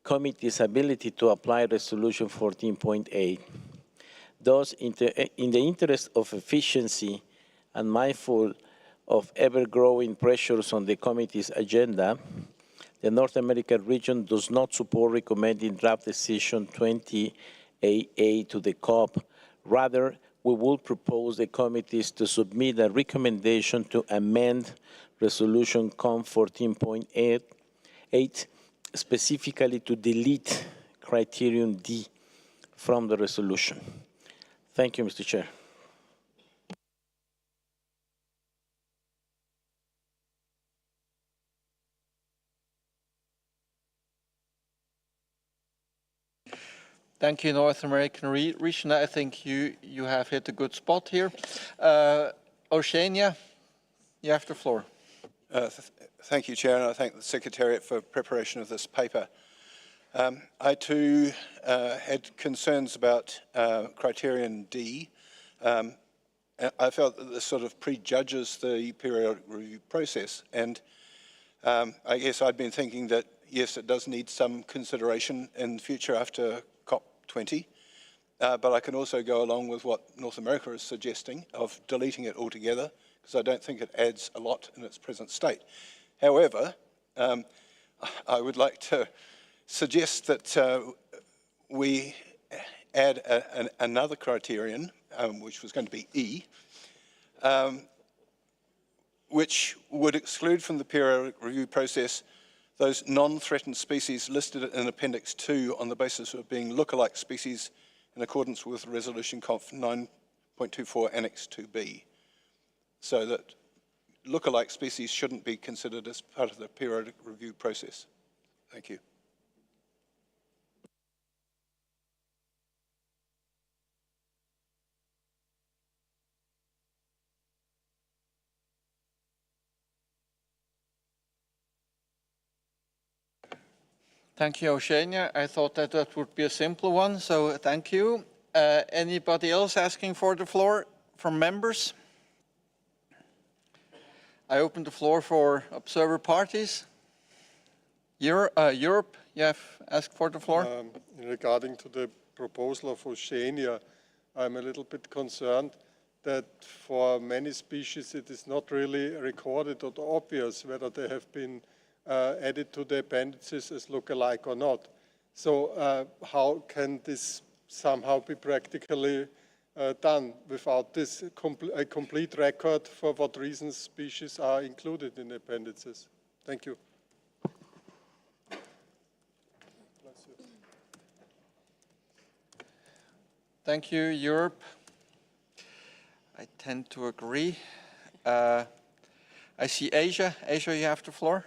committee's ability to apply Resolution 14.8. Thus, in the interest of efficiency and mindful of ever-growing pressures on the committee's agenda, the North American region does not support recommending draft decision 20AA to the COP. Rather, we will propose the committees to submit a recommendation to amend Resolution COM 14.8, specifically to delete criterion D from the resolution. Thank you, Mr. Chair. Thank you, North American region. I think you have hit a good spot here. Oceania, you have the floor. Thank you, Chair, and I thank the Secretariat for preparation of this paper. I too had concerns about criterion D. I felt that this sort of prejudges the periodic review process, and I guess I'd been thinking that, yes, it does need some consideration in the future after COP20, but I can also go along with what North America is suggesting of deleting it altogether, because I don't think it adds a lot in its present state. However, I would like to suggest that we add another criterion, which was going to be E, which would exclude from the periodic review process those non-threatened species listed in Appendix II on the basis of being lookalike species in accordance with Resolution Conf 9.24 Annex 2B. So that lookalike species shouldn't be considered as part of the periodic review process. Thank you. Thank you, Oceania. I thought that that would be a simple one, so thank you. Anybody else asking for the floor from members? I open the floor for observer parties. Europe, you have asked for the floor. Regarding to the proposal of Oceania, I'm a little bit concerned that for many species it is not really recorded or obvious whether they have been added to the appendices as look-alike or not. So how can this somehow be practically done without this a complete record for what reasons species are included in the appendices? Thank you. Thank you, Europe. I tend to agree. I see Asia. Asia, you have the floor.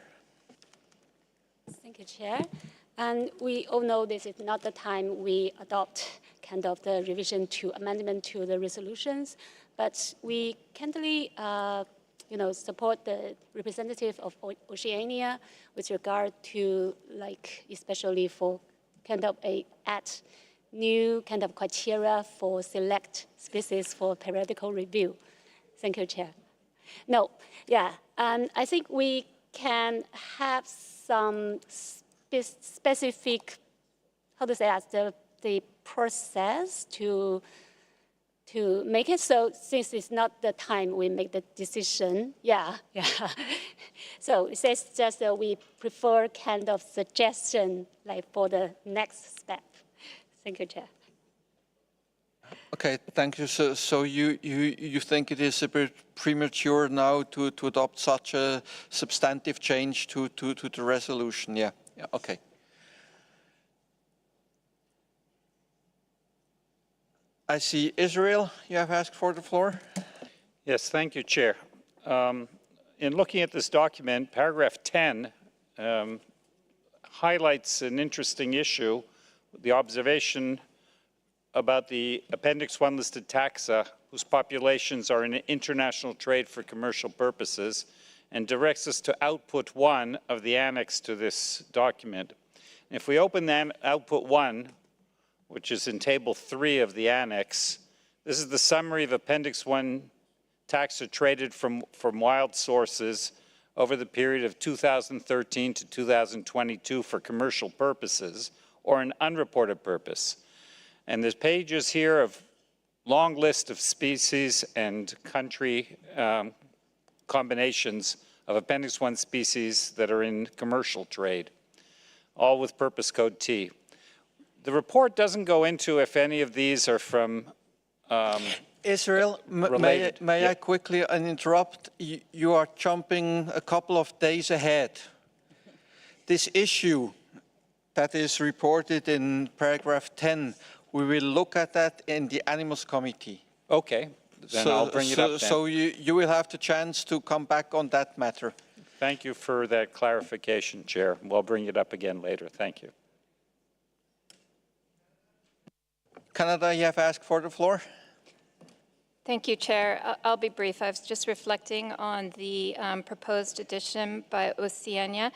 Thank you, Chair. And we all know this is not the time we adopt kind of the revision to amendment to the resolutions, but we kindly support the representative of Oceania with regard to, like, especially for kind of add new kind of criteria for select species for periodical review. Thank you, Chair. No, yeah, I think we can have some specific, how to say that, the process to make it so, since it's not the time we make the decision, yeah. So it says just that we prefer kind of suggestion like for the next step. Thank you, Chair. Okay, thank you. So you think it is a bit premature now to adopt such a substantive change to the resolution? Yeah, okay. I see Israel, you have asked for the floor. Yes, thank you, Chair. In looking at this document, paragraph 10 highlights an interesting issue, the observation about the Appendix I listed taxa, whose populations are in international trade for commercial purposes, and directs us to output 1 of the annex to this document. And if we open that output 1, which is in table 3 of the annex, this is the summary of Appendix I taxa traded from wild sources over the period of 2013 to 2022 for commercial purposes or an unreported purpose. And there's pages here of long list of species and country combinations of Appendix I species that are in commercial trade, all with purpose code T. The report doesn't go into if any of these are from Israel, may I quickly interrupt? You are jumping a couple of days ahead. This issue that is reported in paragraph 10, we will look at that in the Animals Committee. Okay, then I'll bring it up then. So you will have the chance to come back on that matter. Thank you for that clarification, Chair. We'll bring it up again later. Thank you. Canada, you have asked for the floor. Thank you, Chair. I'll be brief. I was just reflecting on the proposed addition by Oceania.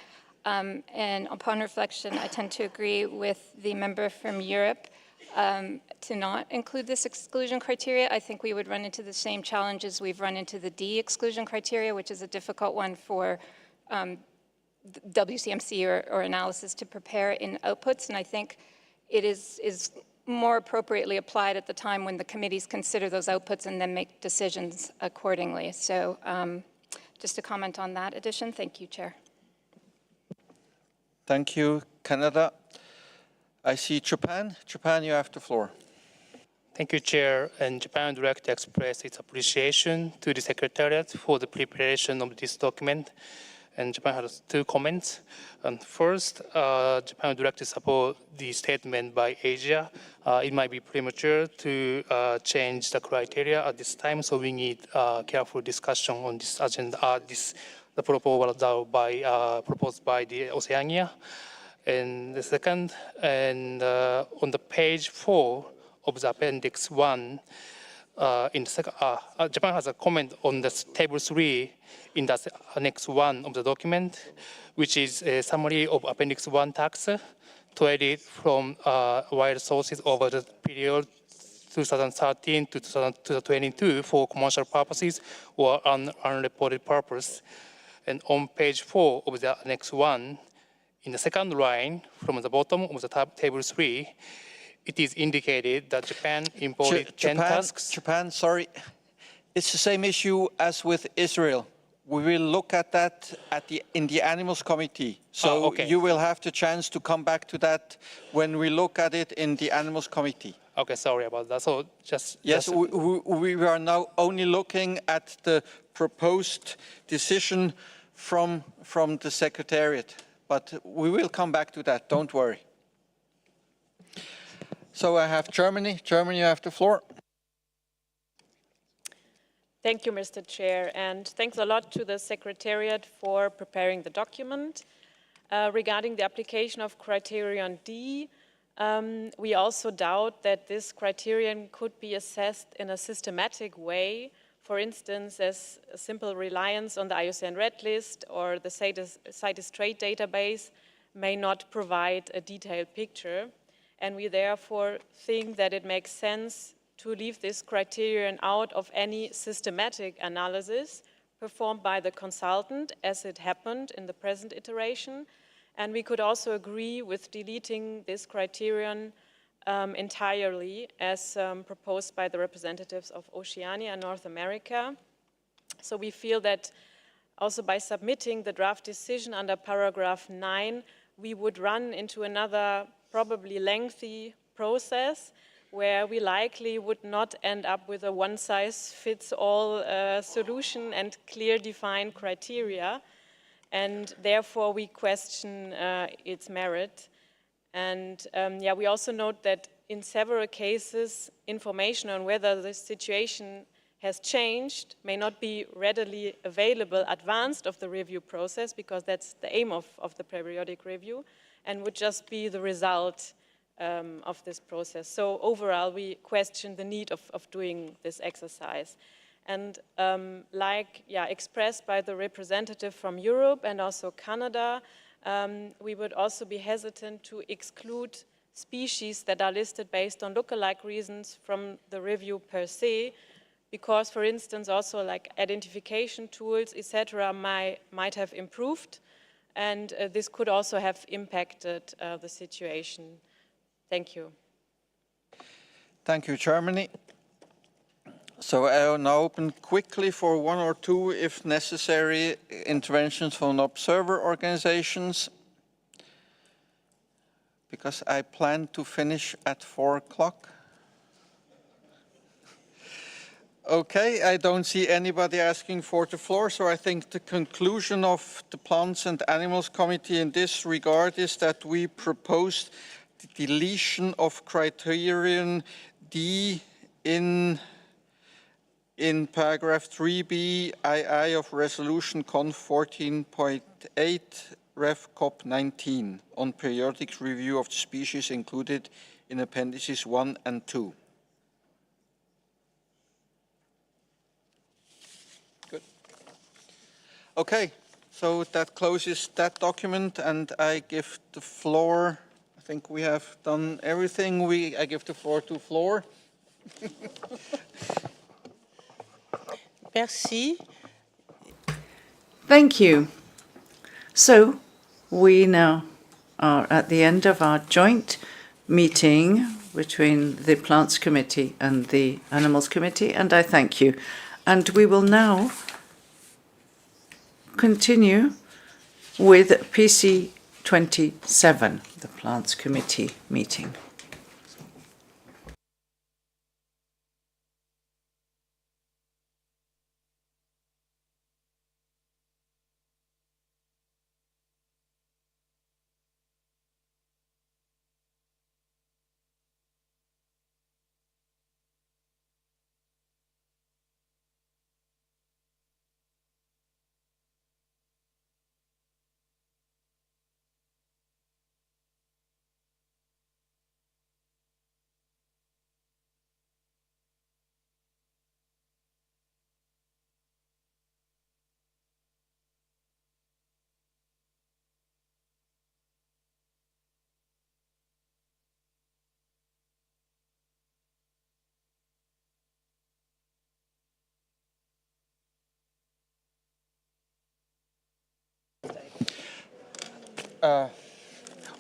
And upon reflection, I tend to agree with the member from Europe to not include this exclusion criteria. I think we would run into the same challenges we've run into the D exclusion criteria, which is a difficult one for WCMC or analysis to prepare in outputs. And I think it is more appropriately applied at the time when the committees consider those outputs and then make decisions accordingly. So just to comment on that addition. Thank you, Chair. Thank you, Canada. I see Japan. Japan, you have the floor. Thank you, Chair. And Japan would like to express its appreciation to the Secretariat for the preparation of this document. And Japan has two comments. First, Japan would like to support the statement by Asia. It might be premature to change the criteria at this time, so we need careful discussion on this agenda, the proposal proposed by the Oceania. And the second, and on the page 4 of the Appendix I, in the second, Japan has a comment on the table 3 in the Annex 1 of the document, which is a summary of Appendix I tax traded from wild sources over the period 2013 to 2022 for commercial purposes or unreported purpose. And on page 4 of the Annex 1, in the second line from the bottom of the table 3, it is indicated that Japan imported 10 tasks. Japan, sorry. It's the same issue as with Israel. We will look at that in the Animals Committee. So okay. You will have the chance to come back to that when we look at it in the Animals Committee. Okay, sorry about that. So just... Yes, we are now only looking at the proposed decision from the Secretariat. But we will come back to that, don't worry. So I have Germany. Germany, you have the floor. Thank you, Mr. Chair, and thanks a lot to the Secretariat for preparing the document. Regarding the application of criterion D, we also doubt that this criterion could be assessed in a systematic way, for instance, as a simple reliance on the IUCN Red List or the CITES trade database may not provide a detailed picture. And we therefore think that it makes sense to leave this criterion out of any systematic analysis performed by the consultant, as it happened in the present iteration. And we could also agree with deleting this criterion entirely, as proposed by the representatives of Oceania and North America. So we feel that also by submitting the draft decision under paragraph 9, we would run into another probably lengthy process where we likely would not end up with a one-size-fits-all solution and clear defined criteria, and therefore we question its merit. And yeah, we also note that in several cases, information on whether the situation has changed may not be readily available advanced of the review process, because that's the aim of the periodic review, and would just be the result of this process. So overall, we question the need of doing this exercise. And expressed by the representative from Europe and also Canada, we would also be hesitant to exclude species that are listed based on lookalike reasons from the review per se, because, for instance, also like identification tools, etc., might have improved, and this could also have impacted the situation. Thank you. Thank you, Germany. So I will now open quickly for one or two, if necessary, interventions from observer organizations, because I plan to finish at 4 o'clock. Okay, I don't see anybody asking for the floor, so I think the conclusion of the Plants and Animals Committee in this regard is that we proposed the deletion of criterion D in paragraph 3b II of resolution conf 14.8 ref cop 19 on periodic review of the species included in appendices 1 and 2. Good. Okay, so that closes that document, and I give the floor, I think we have done everything. I give the floor to Floor. Merci. Thank you. So we now are at the end of our joint meeting between the Plants Committee and the Animals Committee, and I thank you. And we will now continue with PC27, the Plants Committee meeting.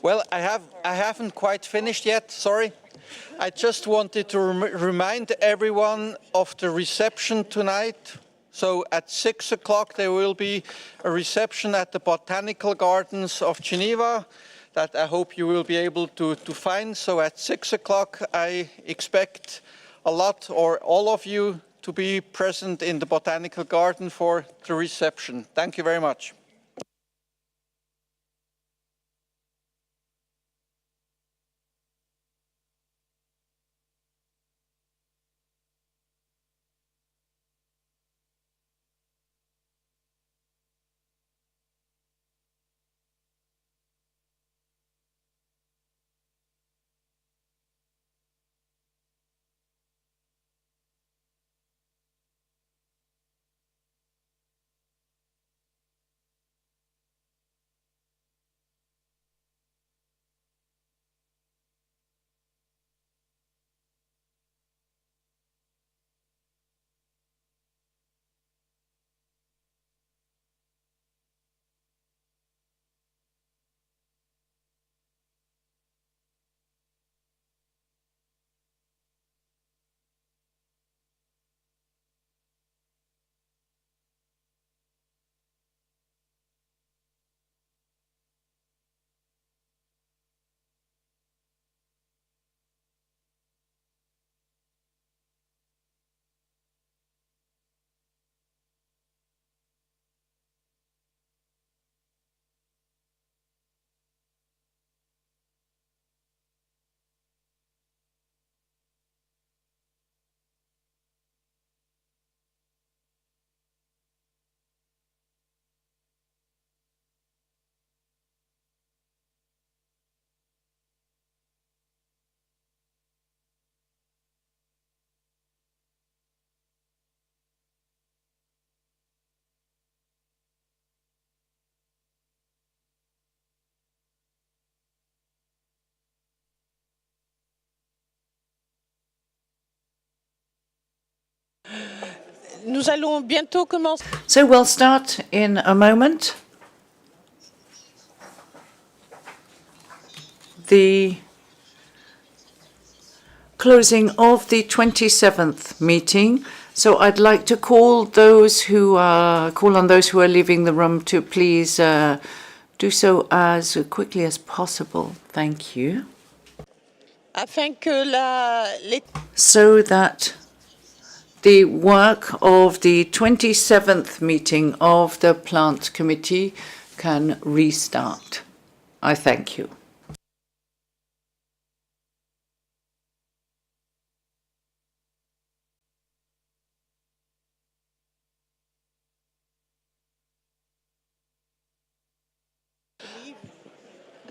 Well, I haven't quite finished yet, sorry. I just wanted to remind everyone of the reception tonight. So at 6 o'clock there will be a reception at the Botanical Gardens of Geneva that I hope you will be able to find. So at 6 o'clock I expect a lot or all of you to be present in the Botanical Garden for the reception. Thank you very much. Nous allons bientôt commencer. So we'll start in a moment. The closing of the 27th meeting. So I'd like to call on those who are leaving the room to please do so as quickly as possible. Thank you. Afin que so that the work of the 27th meeting of the Plant Committee can restart. I thank you.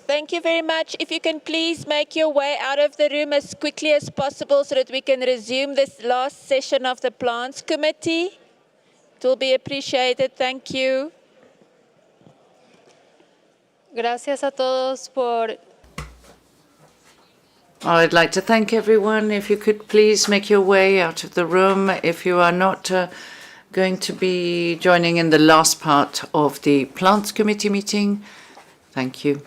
Thank you very much. If you can please make your way out of the room as quickly as possible so that we can resume this last session of the Plants Committee. It will be appreciated. Thank you. Gracias a todos por... I'd like to thank everyone. If you could please make your way out of the room if you are not going to be joining in the last part of the Plants Committee meeting. Thank you.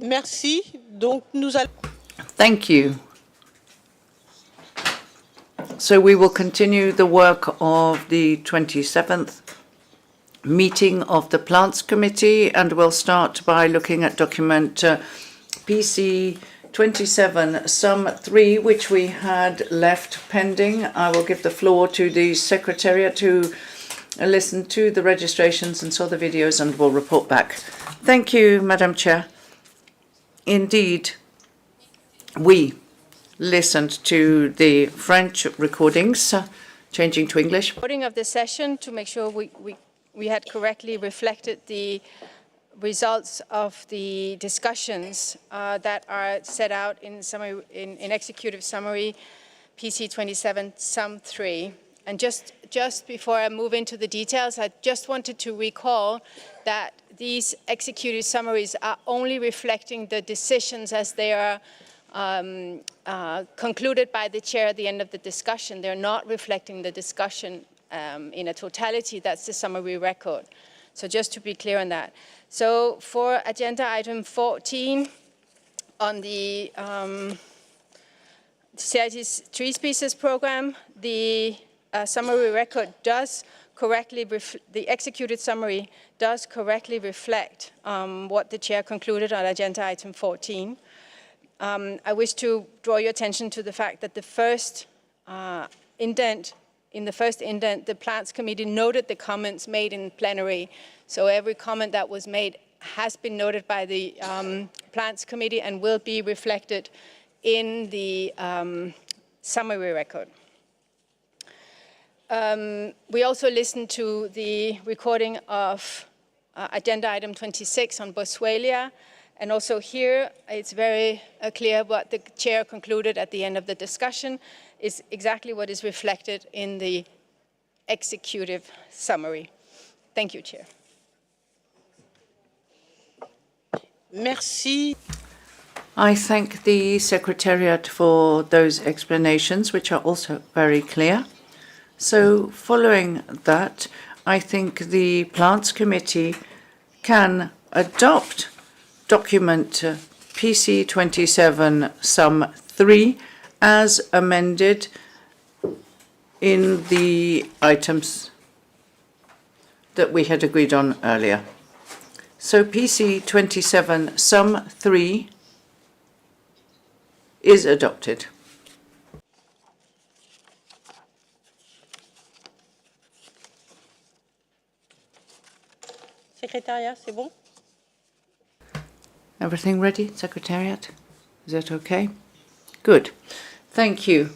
Merci. Donc, nous allons... Thank you. So we will continue the work of the 27th meeting of the Plants Committee, and we'll start by looking at document PC27, sum 3, which we had left pending. I will give the floor to the Secretariat to listen to the registrations and saw the videos, and we'll report back. Thank you, Madam Chair. Indeed, we listened to the French recordings, changing to English. Recording of the session to make sure we had correctly reflected the results of the discussions that are set out in summary, in executive summary PC27 sum 3. And just before I move into the details, I just wanted to recall that these executive summaries are only reflecting the decisions as they are concluded by the chair at the end of the discussion. They're not reflecting the discussion in a totality. That's the summary record. So just to be clear on that. So for agenda item 14 on the CITES tree species program, the summary record does correctly, the executed summary does correctly reflect what the chair concluded on agenda item 14. I wish to draw your attention to the fact that the first indent, the Plants Committee noted the comments made in plenary. So every comment that was made has been noted by the Plants Committee and will be reflected in the summary record. We also listened to the recording of agenda item 26 on Boswellia. And also here, it's very clear what the chair concluded at the end of the discussion is exactly what is reflected in the executive summary. Thank you, Chair. Merci. I thank the Secretariat for those explanations, which are also very clear. So following that, I think the Plants Committee can adopt document PC27 sum 3 as amended in the items that we had agreed on earlier. So PC27 sum 3 is adopted. Secrétariat, c'est bon? Everything ready, Secretariat? Is that okay? Good. Thank you.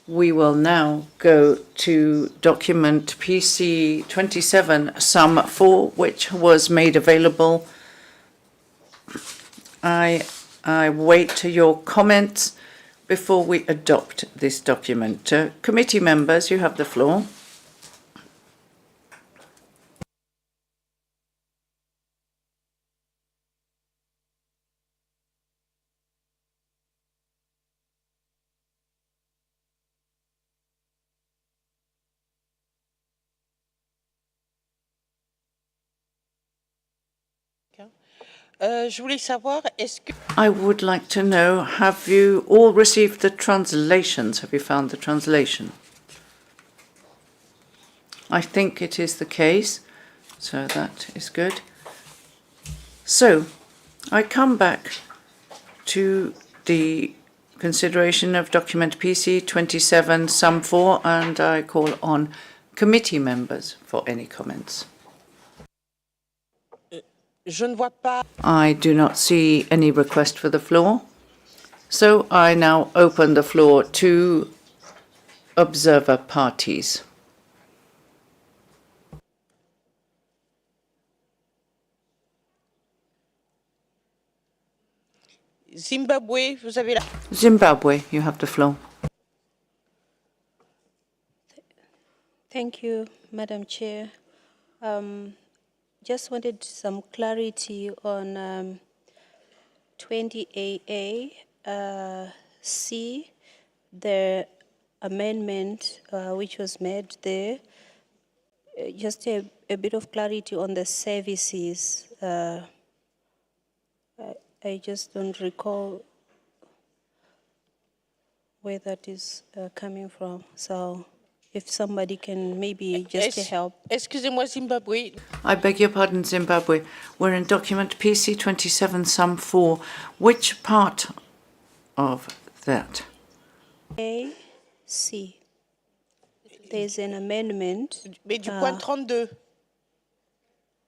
We will now go to document PC27, sum 4, which was made available. I wait your comments before we adopt this document. Committee members, you have the floor. Je voulais savoir, est-ce que... I would like to know, have you all received the translations? Have you found the translation? I think it is the case, so that is good. So, I come back to the consideration of document PC27, sum 4, and I call on committee members for any comments. Je ne vois pas... I do not see any request for the floor, so I now open the floor to observer parties. Zimbabwe, vous avez la... Zimbabwe, you have the floor. Thank you, Madam Chair. Just wanted some clarity on 20AA C, the amendment which was made there. Just a bit of clarity on the services. I just don't recall where that is coming from. So if somebody can maybe just help. Excusez-moi, Zimbabwe. I beg your pardon, Zimbabwe. We're in document PC27, sum 4. Which part of that? A, C. There's an amendment. Mais du point 32.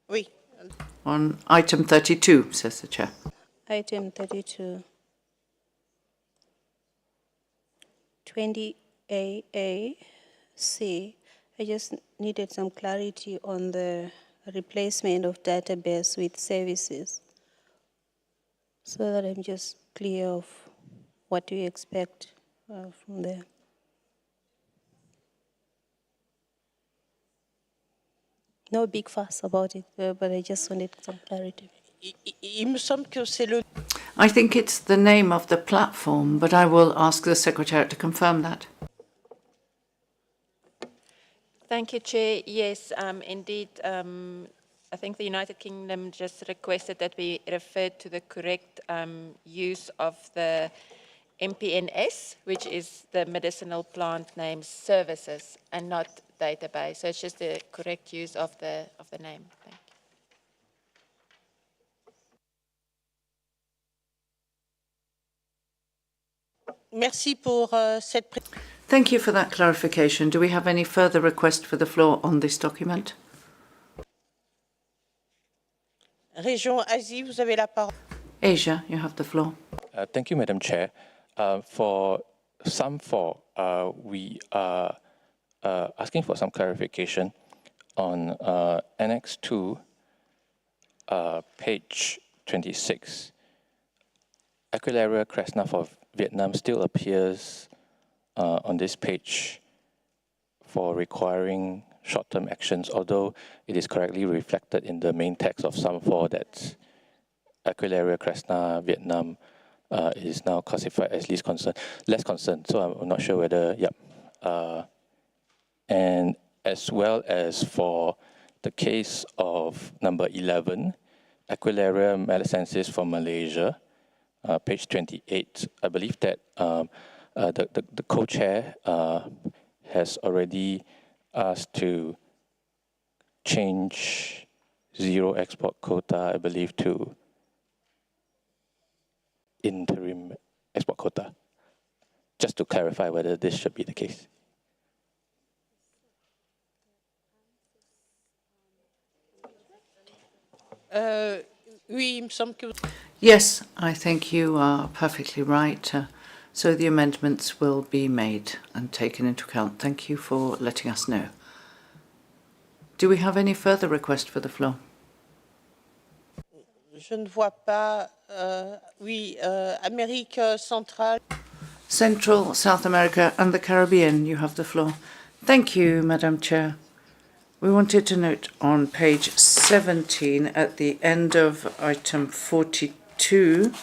Oui. On item 32, says the chair. Item 32. 20AA C. I just needed some clarity on the replacement of database with services so that I'm just clear of what do you expect from there. No big fuss about it, but I just wanted some clarity. I think it's the name of the platform, but I will ask the Secretariat to confirm that. Thank you, Chair. Yes, indeed, I think the United Kingdom just requested that we refer to the correct use of the MPNS, which is the medicinal plant name services and not database. So it's just the correct use of the name. Thank you. Merci pour cette... Thank you for that clarification. Do we have any further request for the floor on this document? Région Asie, vous avez la parole. Asia, you have the floor. Thank you, Madam Chair. For sum 4, we are asking for some clarification on Annex 2, page 26. Aquilaria cresna for Vietnam still appears on this page for requiring short-term actions, although it is correctly reflected in the main text of sum 4 that Aquilaria cresna Vietnam is now classified as less concerned. So I'm not sure whether, and as well as for the case of number 11, Aquilaria melicensis for Malaysia, page 28. I believe that the co-chair has already asked to change zero export quota, I believe, to interim export quota. just to clarify whether this should be the case. Oui, il me semble que... Yes, I think you are perfectly right. So the amendments will be made and taken into account. Thank you for letting us know. Do we have any further request for the floor? Je ne vois pas. Oui, Amérique centrale. Central, South America and the Caribbean, you have the floor. Thank you, Madam Chair. We wanted to note on page 17 at the end of item 42,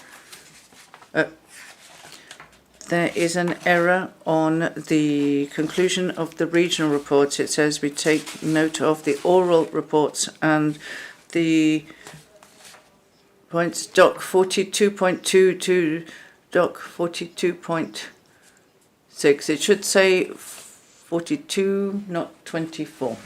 there is an error on the conclusion of the regional reports. It says we take note of the oral reports and the points doc 42.2 to doc 42.6. It should say 42, not 24.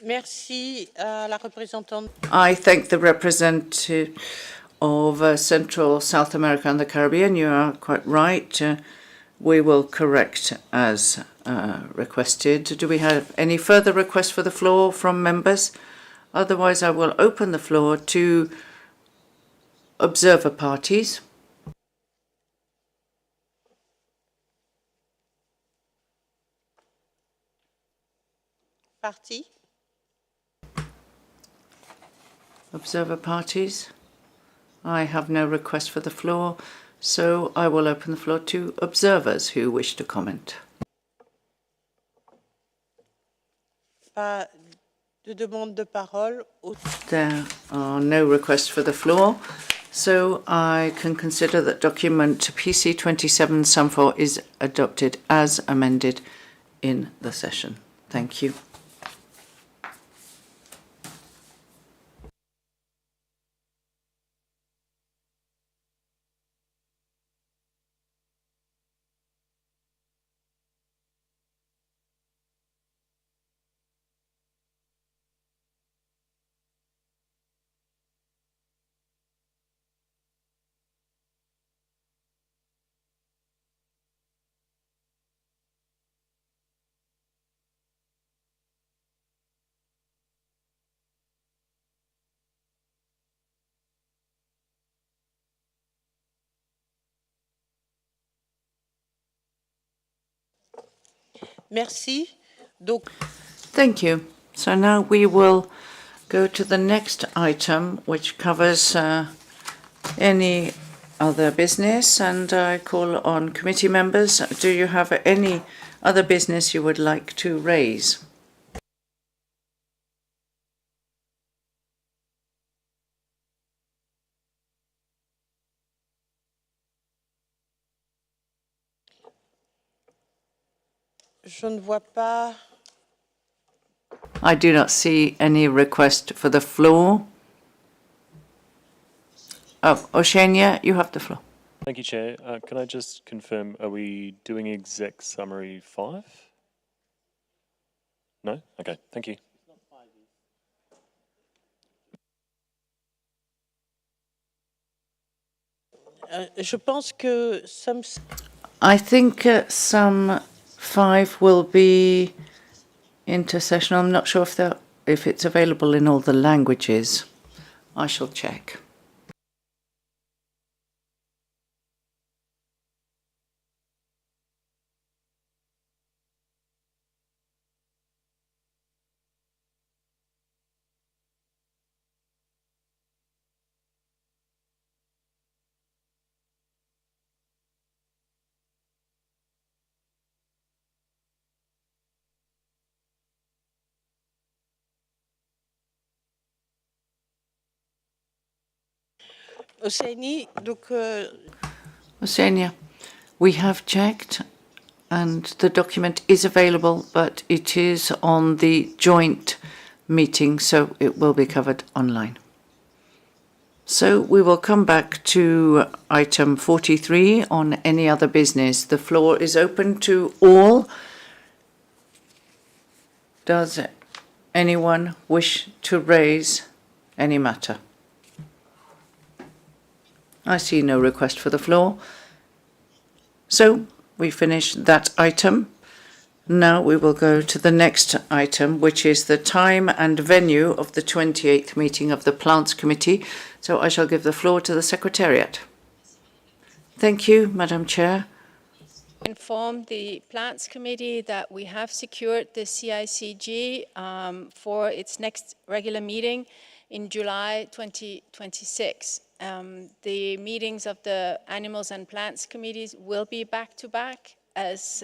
Merci à la représentante. I thank the representative of Central, South America and the Caribbean. You are quite right. We will correct as requested. Do we have any further requests for the floor from members? Otherwise, I will open the floor to observer parties. Parti. Observer parties. I have no request for the floor, so I will open the floor to observers who wish to comment. Pas de demande de parole. There are no requests for the floor, so I can consider that document PC27 sum 4 is adopted as amended in the session. Thank you. Merci. Donc, Thank you. So now we will go to the next item, which covers any other business, and I call on committee members. Do you have any other business you would like to raise? je ne vois pas. I do not see any request for the floor. Oh, Oceania, you have the floor. Thank you, Chair. Can I just confirm, are we doing exec summary 5? No? Okay, thank you. Je pense que I think some 5 will be intersessional. I'm not sure if it's available in all the languages. I shall check. Oceania, we have checked and the document is available, but it is on the joint meeting, so it will be covered online. So we will come back to item 43 on any other business. The floor is open to all. Does anyone wish to raise any matter? I see no request for the floor. So we finish that item. Now we will go to the next item, which is the time and venue of the 28th meeting of the Plants Committee. So I shall give the floor to the Secretariat. Thank you, Madam Chair. Inform the Plants Committee that we have secured the CICG for its next regular meeting in July 2026. The meetings of the Animals and Plants Committees will be back-to-back as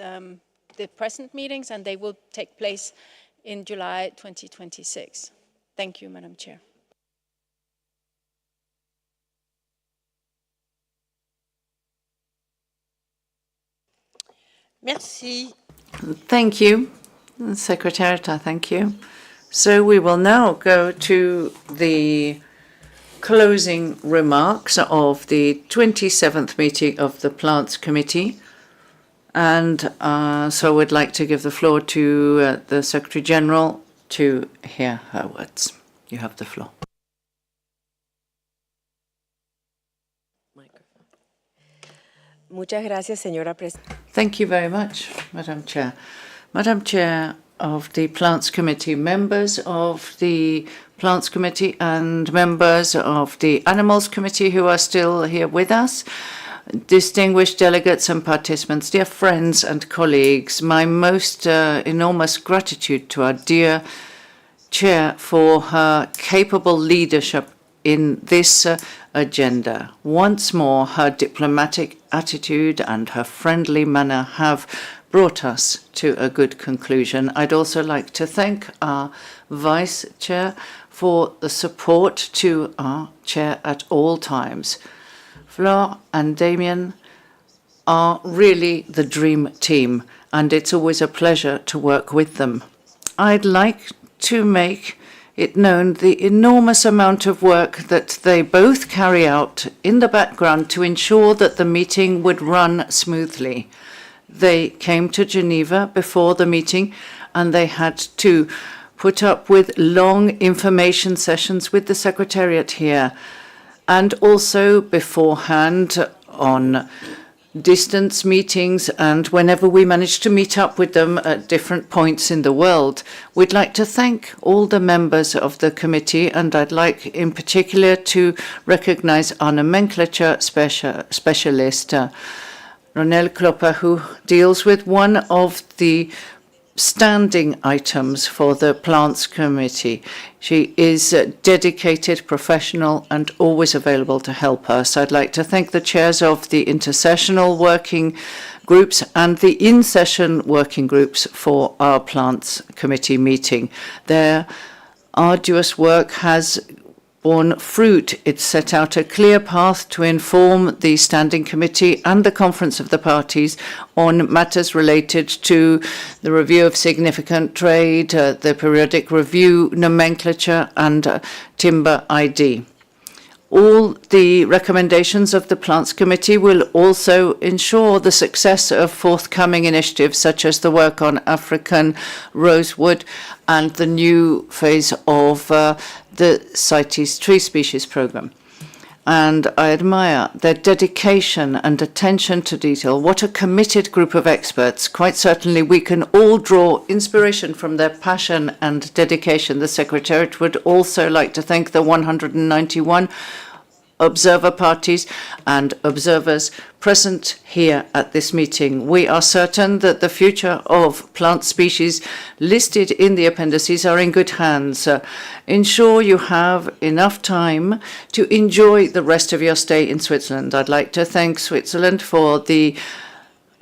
the present meetings, and they will take place in July 2026. Thank you, Madam Chair. Merci. Thank you, Secretariat, I thank you. So we will now go to the closing remarks of the 27th meeting of the Plants Committee. And so we'd like to give the floor to the Secretary General to hear her words. You have the floor. Muchas gracias, señora Presidenta. Thank you very much, Madam Chair. Madam Chair of the Plants Committee, members of the Plants Committee and members of the Animals Committee who are still here with us, distinguished delegates and participants, dear friends and colleagues, my most enormous gratitude to our dear Chair for her capable leadership in this agenda. Once more, her diplomatic attitude and her friendly manner have brought us to a good conclusion. I'd also like to thank our Vice Chair for the support to our Chair at all times. Fleur and Damien are really the dream team, and it's always a pleasure to work with them. I'd like to make it known the enormous amount of work that they both carry out in the background to ensure that the meeting would run smoothly. They came to Geneva before the meeting, and they had to put up with long information sessions with the Secretariat here, and also beforehand on distance meetings, and whenever we managed to meet up with them at different points in the world. We'd like to thank all the members of the committee, and I'd like in particular to recognize our nomenclature specialist, Ronelle Klopper, who deals with one of the standing items for the Plants Committee. She is dedicated, professional, and always available to help us. I'd like to thank the chairs of the intersessional working groups and the in-session working groups for our Plants Committee meeting. Their arduous work has borne fruit. It set out a clear path to inform the Standing Committee and the Conference of the Parties on matters related to the review of significant trade, the periodic review nomenclature, and timber ID. All the recommendations of the Plants Committee will also ensure the success of forthcoming initiatives such as the work on African rosewood and the new phase of the CITES tree species program. And I admire their dedication and attention to detail. What a committed group of experts. Quite certainly we can all draw inspiration from their passion and dedication. The Secretariat would also like to thank the 191 observer parties and observers present here at this meeting. We are certain that the future of plant species listed in the appendices are in good hands. Ensure you have enough time to enjoy the rest of your stay in Switzerland. I'd like to thank Switzerland for the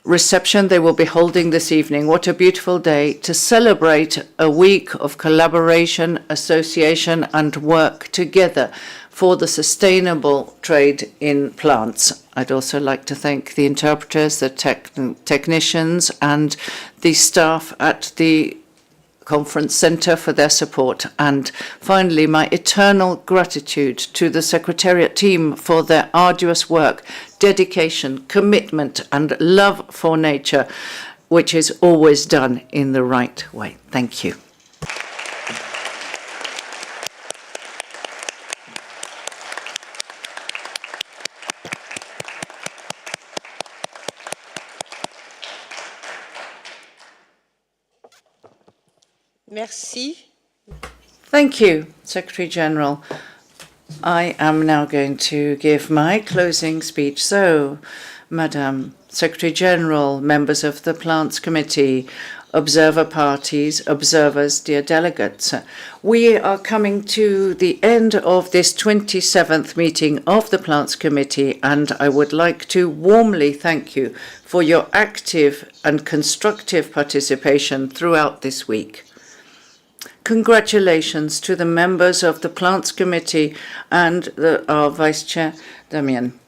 reception they will be holding this evening. What a beautiful day to celebrate a week of collaboration, association, and work together for the sustainable trade in plants. I'd also like to thank the interpreters, the technicians, and the staff at the Conference Centre for their support. And finally, my eternal gratitude to the Secretariat team for their arduous work, dedication, commitment, and love for nature, which is always done in the right way. Thank you. Merci. Thank you, Secretary General. I am now going to give my closing speech. So, Madam Secretary General, members of the Plants Committee, observer parties, observers, dear delegates, we are coming to the end of this 27th meeting of the Plants Committee, and I would like to warmly thank you for your active and constructive participation throughout this week. Congratulations to the members of the Plants Committee and our Vice Chair, Damien.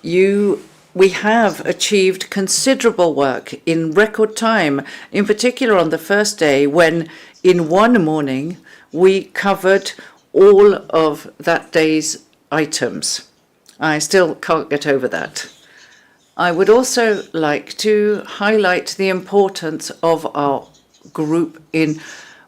We have achieved considerable work in record time, in particular on the first day when, in one morning, we covered all of that day's items. I still can't get over that. I would also like to highlight the importance of our group in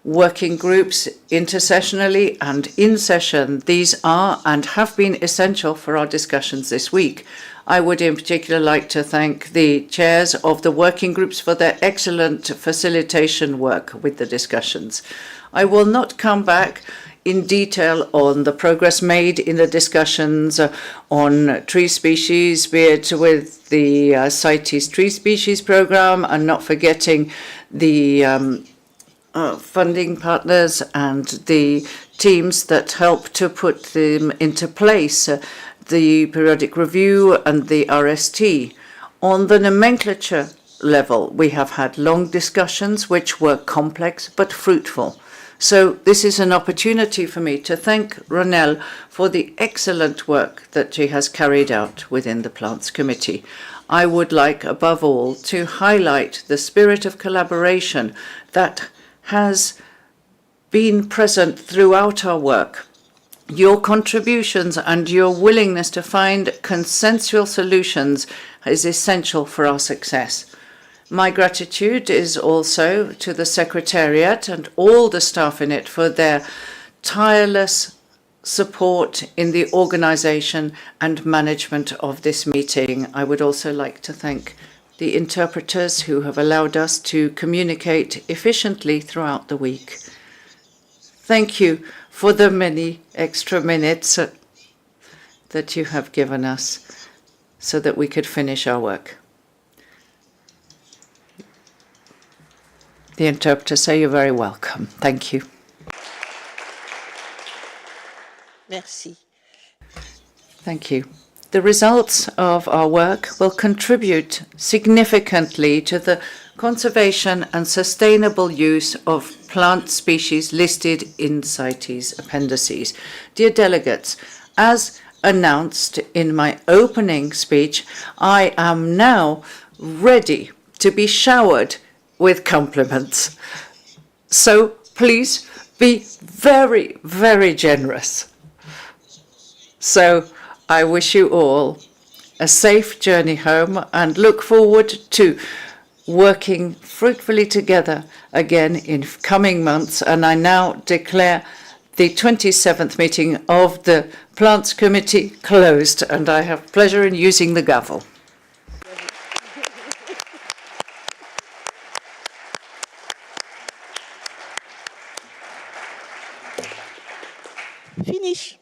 working groups intersessionally and in session. These are and have been essential for our discussions this week. I would in particular like to thank the chairs of the working groups for their excellent facilitation work with the discussions. I will not come back in detail on the progress made in the discussions on tree species, be it with the CITES tree species program, and not forgetting the funding partners and the teams that help to put them into place, the periodic review and the RST. On the nomenclature level, we have had long discussions which were complex but fruitful. So this is an opportunity for me to thank Ronelle for the excellent work that she has carried out within the Plants Committee. I would like, above all, to highlight the spirit of collaboration that has been present throughout our work. Your contributions and your willingness to find consensual solutions is essential for our success. My gratitude is also to the Secretariat and all the staff in it for their tireless support in the organisation and management of this meeting. I would also like to thank the interpreters who have allowed us to communicate efficiently throughout the week. Thank you for the many extra minutes that you have given us so that we could finish our work. The interpreters say you're very welcome. Thank you. Merci. Thank you. The results of our work will contribute significantly to the conservation and sustainable use of plant species listed in CITES appendices. Dear delegates, as announced in my opening speech, I am now ready to be showered with compliments. So please be very, very generous. So I wish you all a safe journey home and look forward to working fruitfully together again in coming months. And I now declare the 27th meeting of the Plants Committee closed, and I have pleasure in using the gavel. Finish.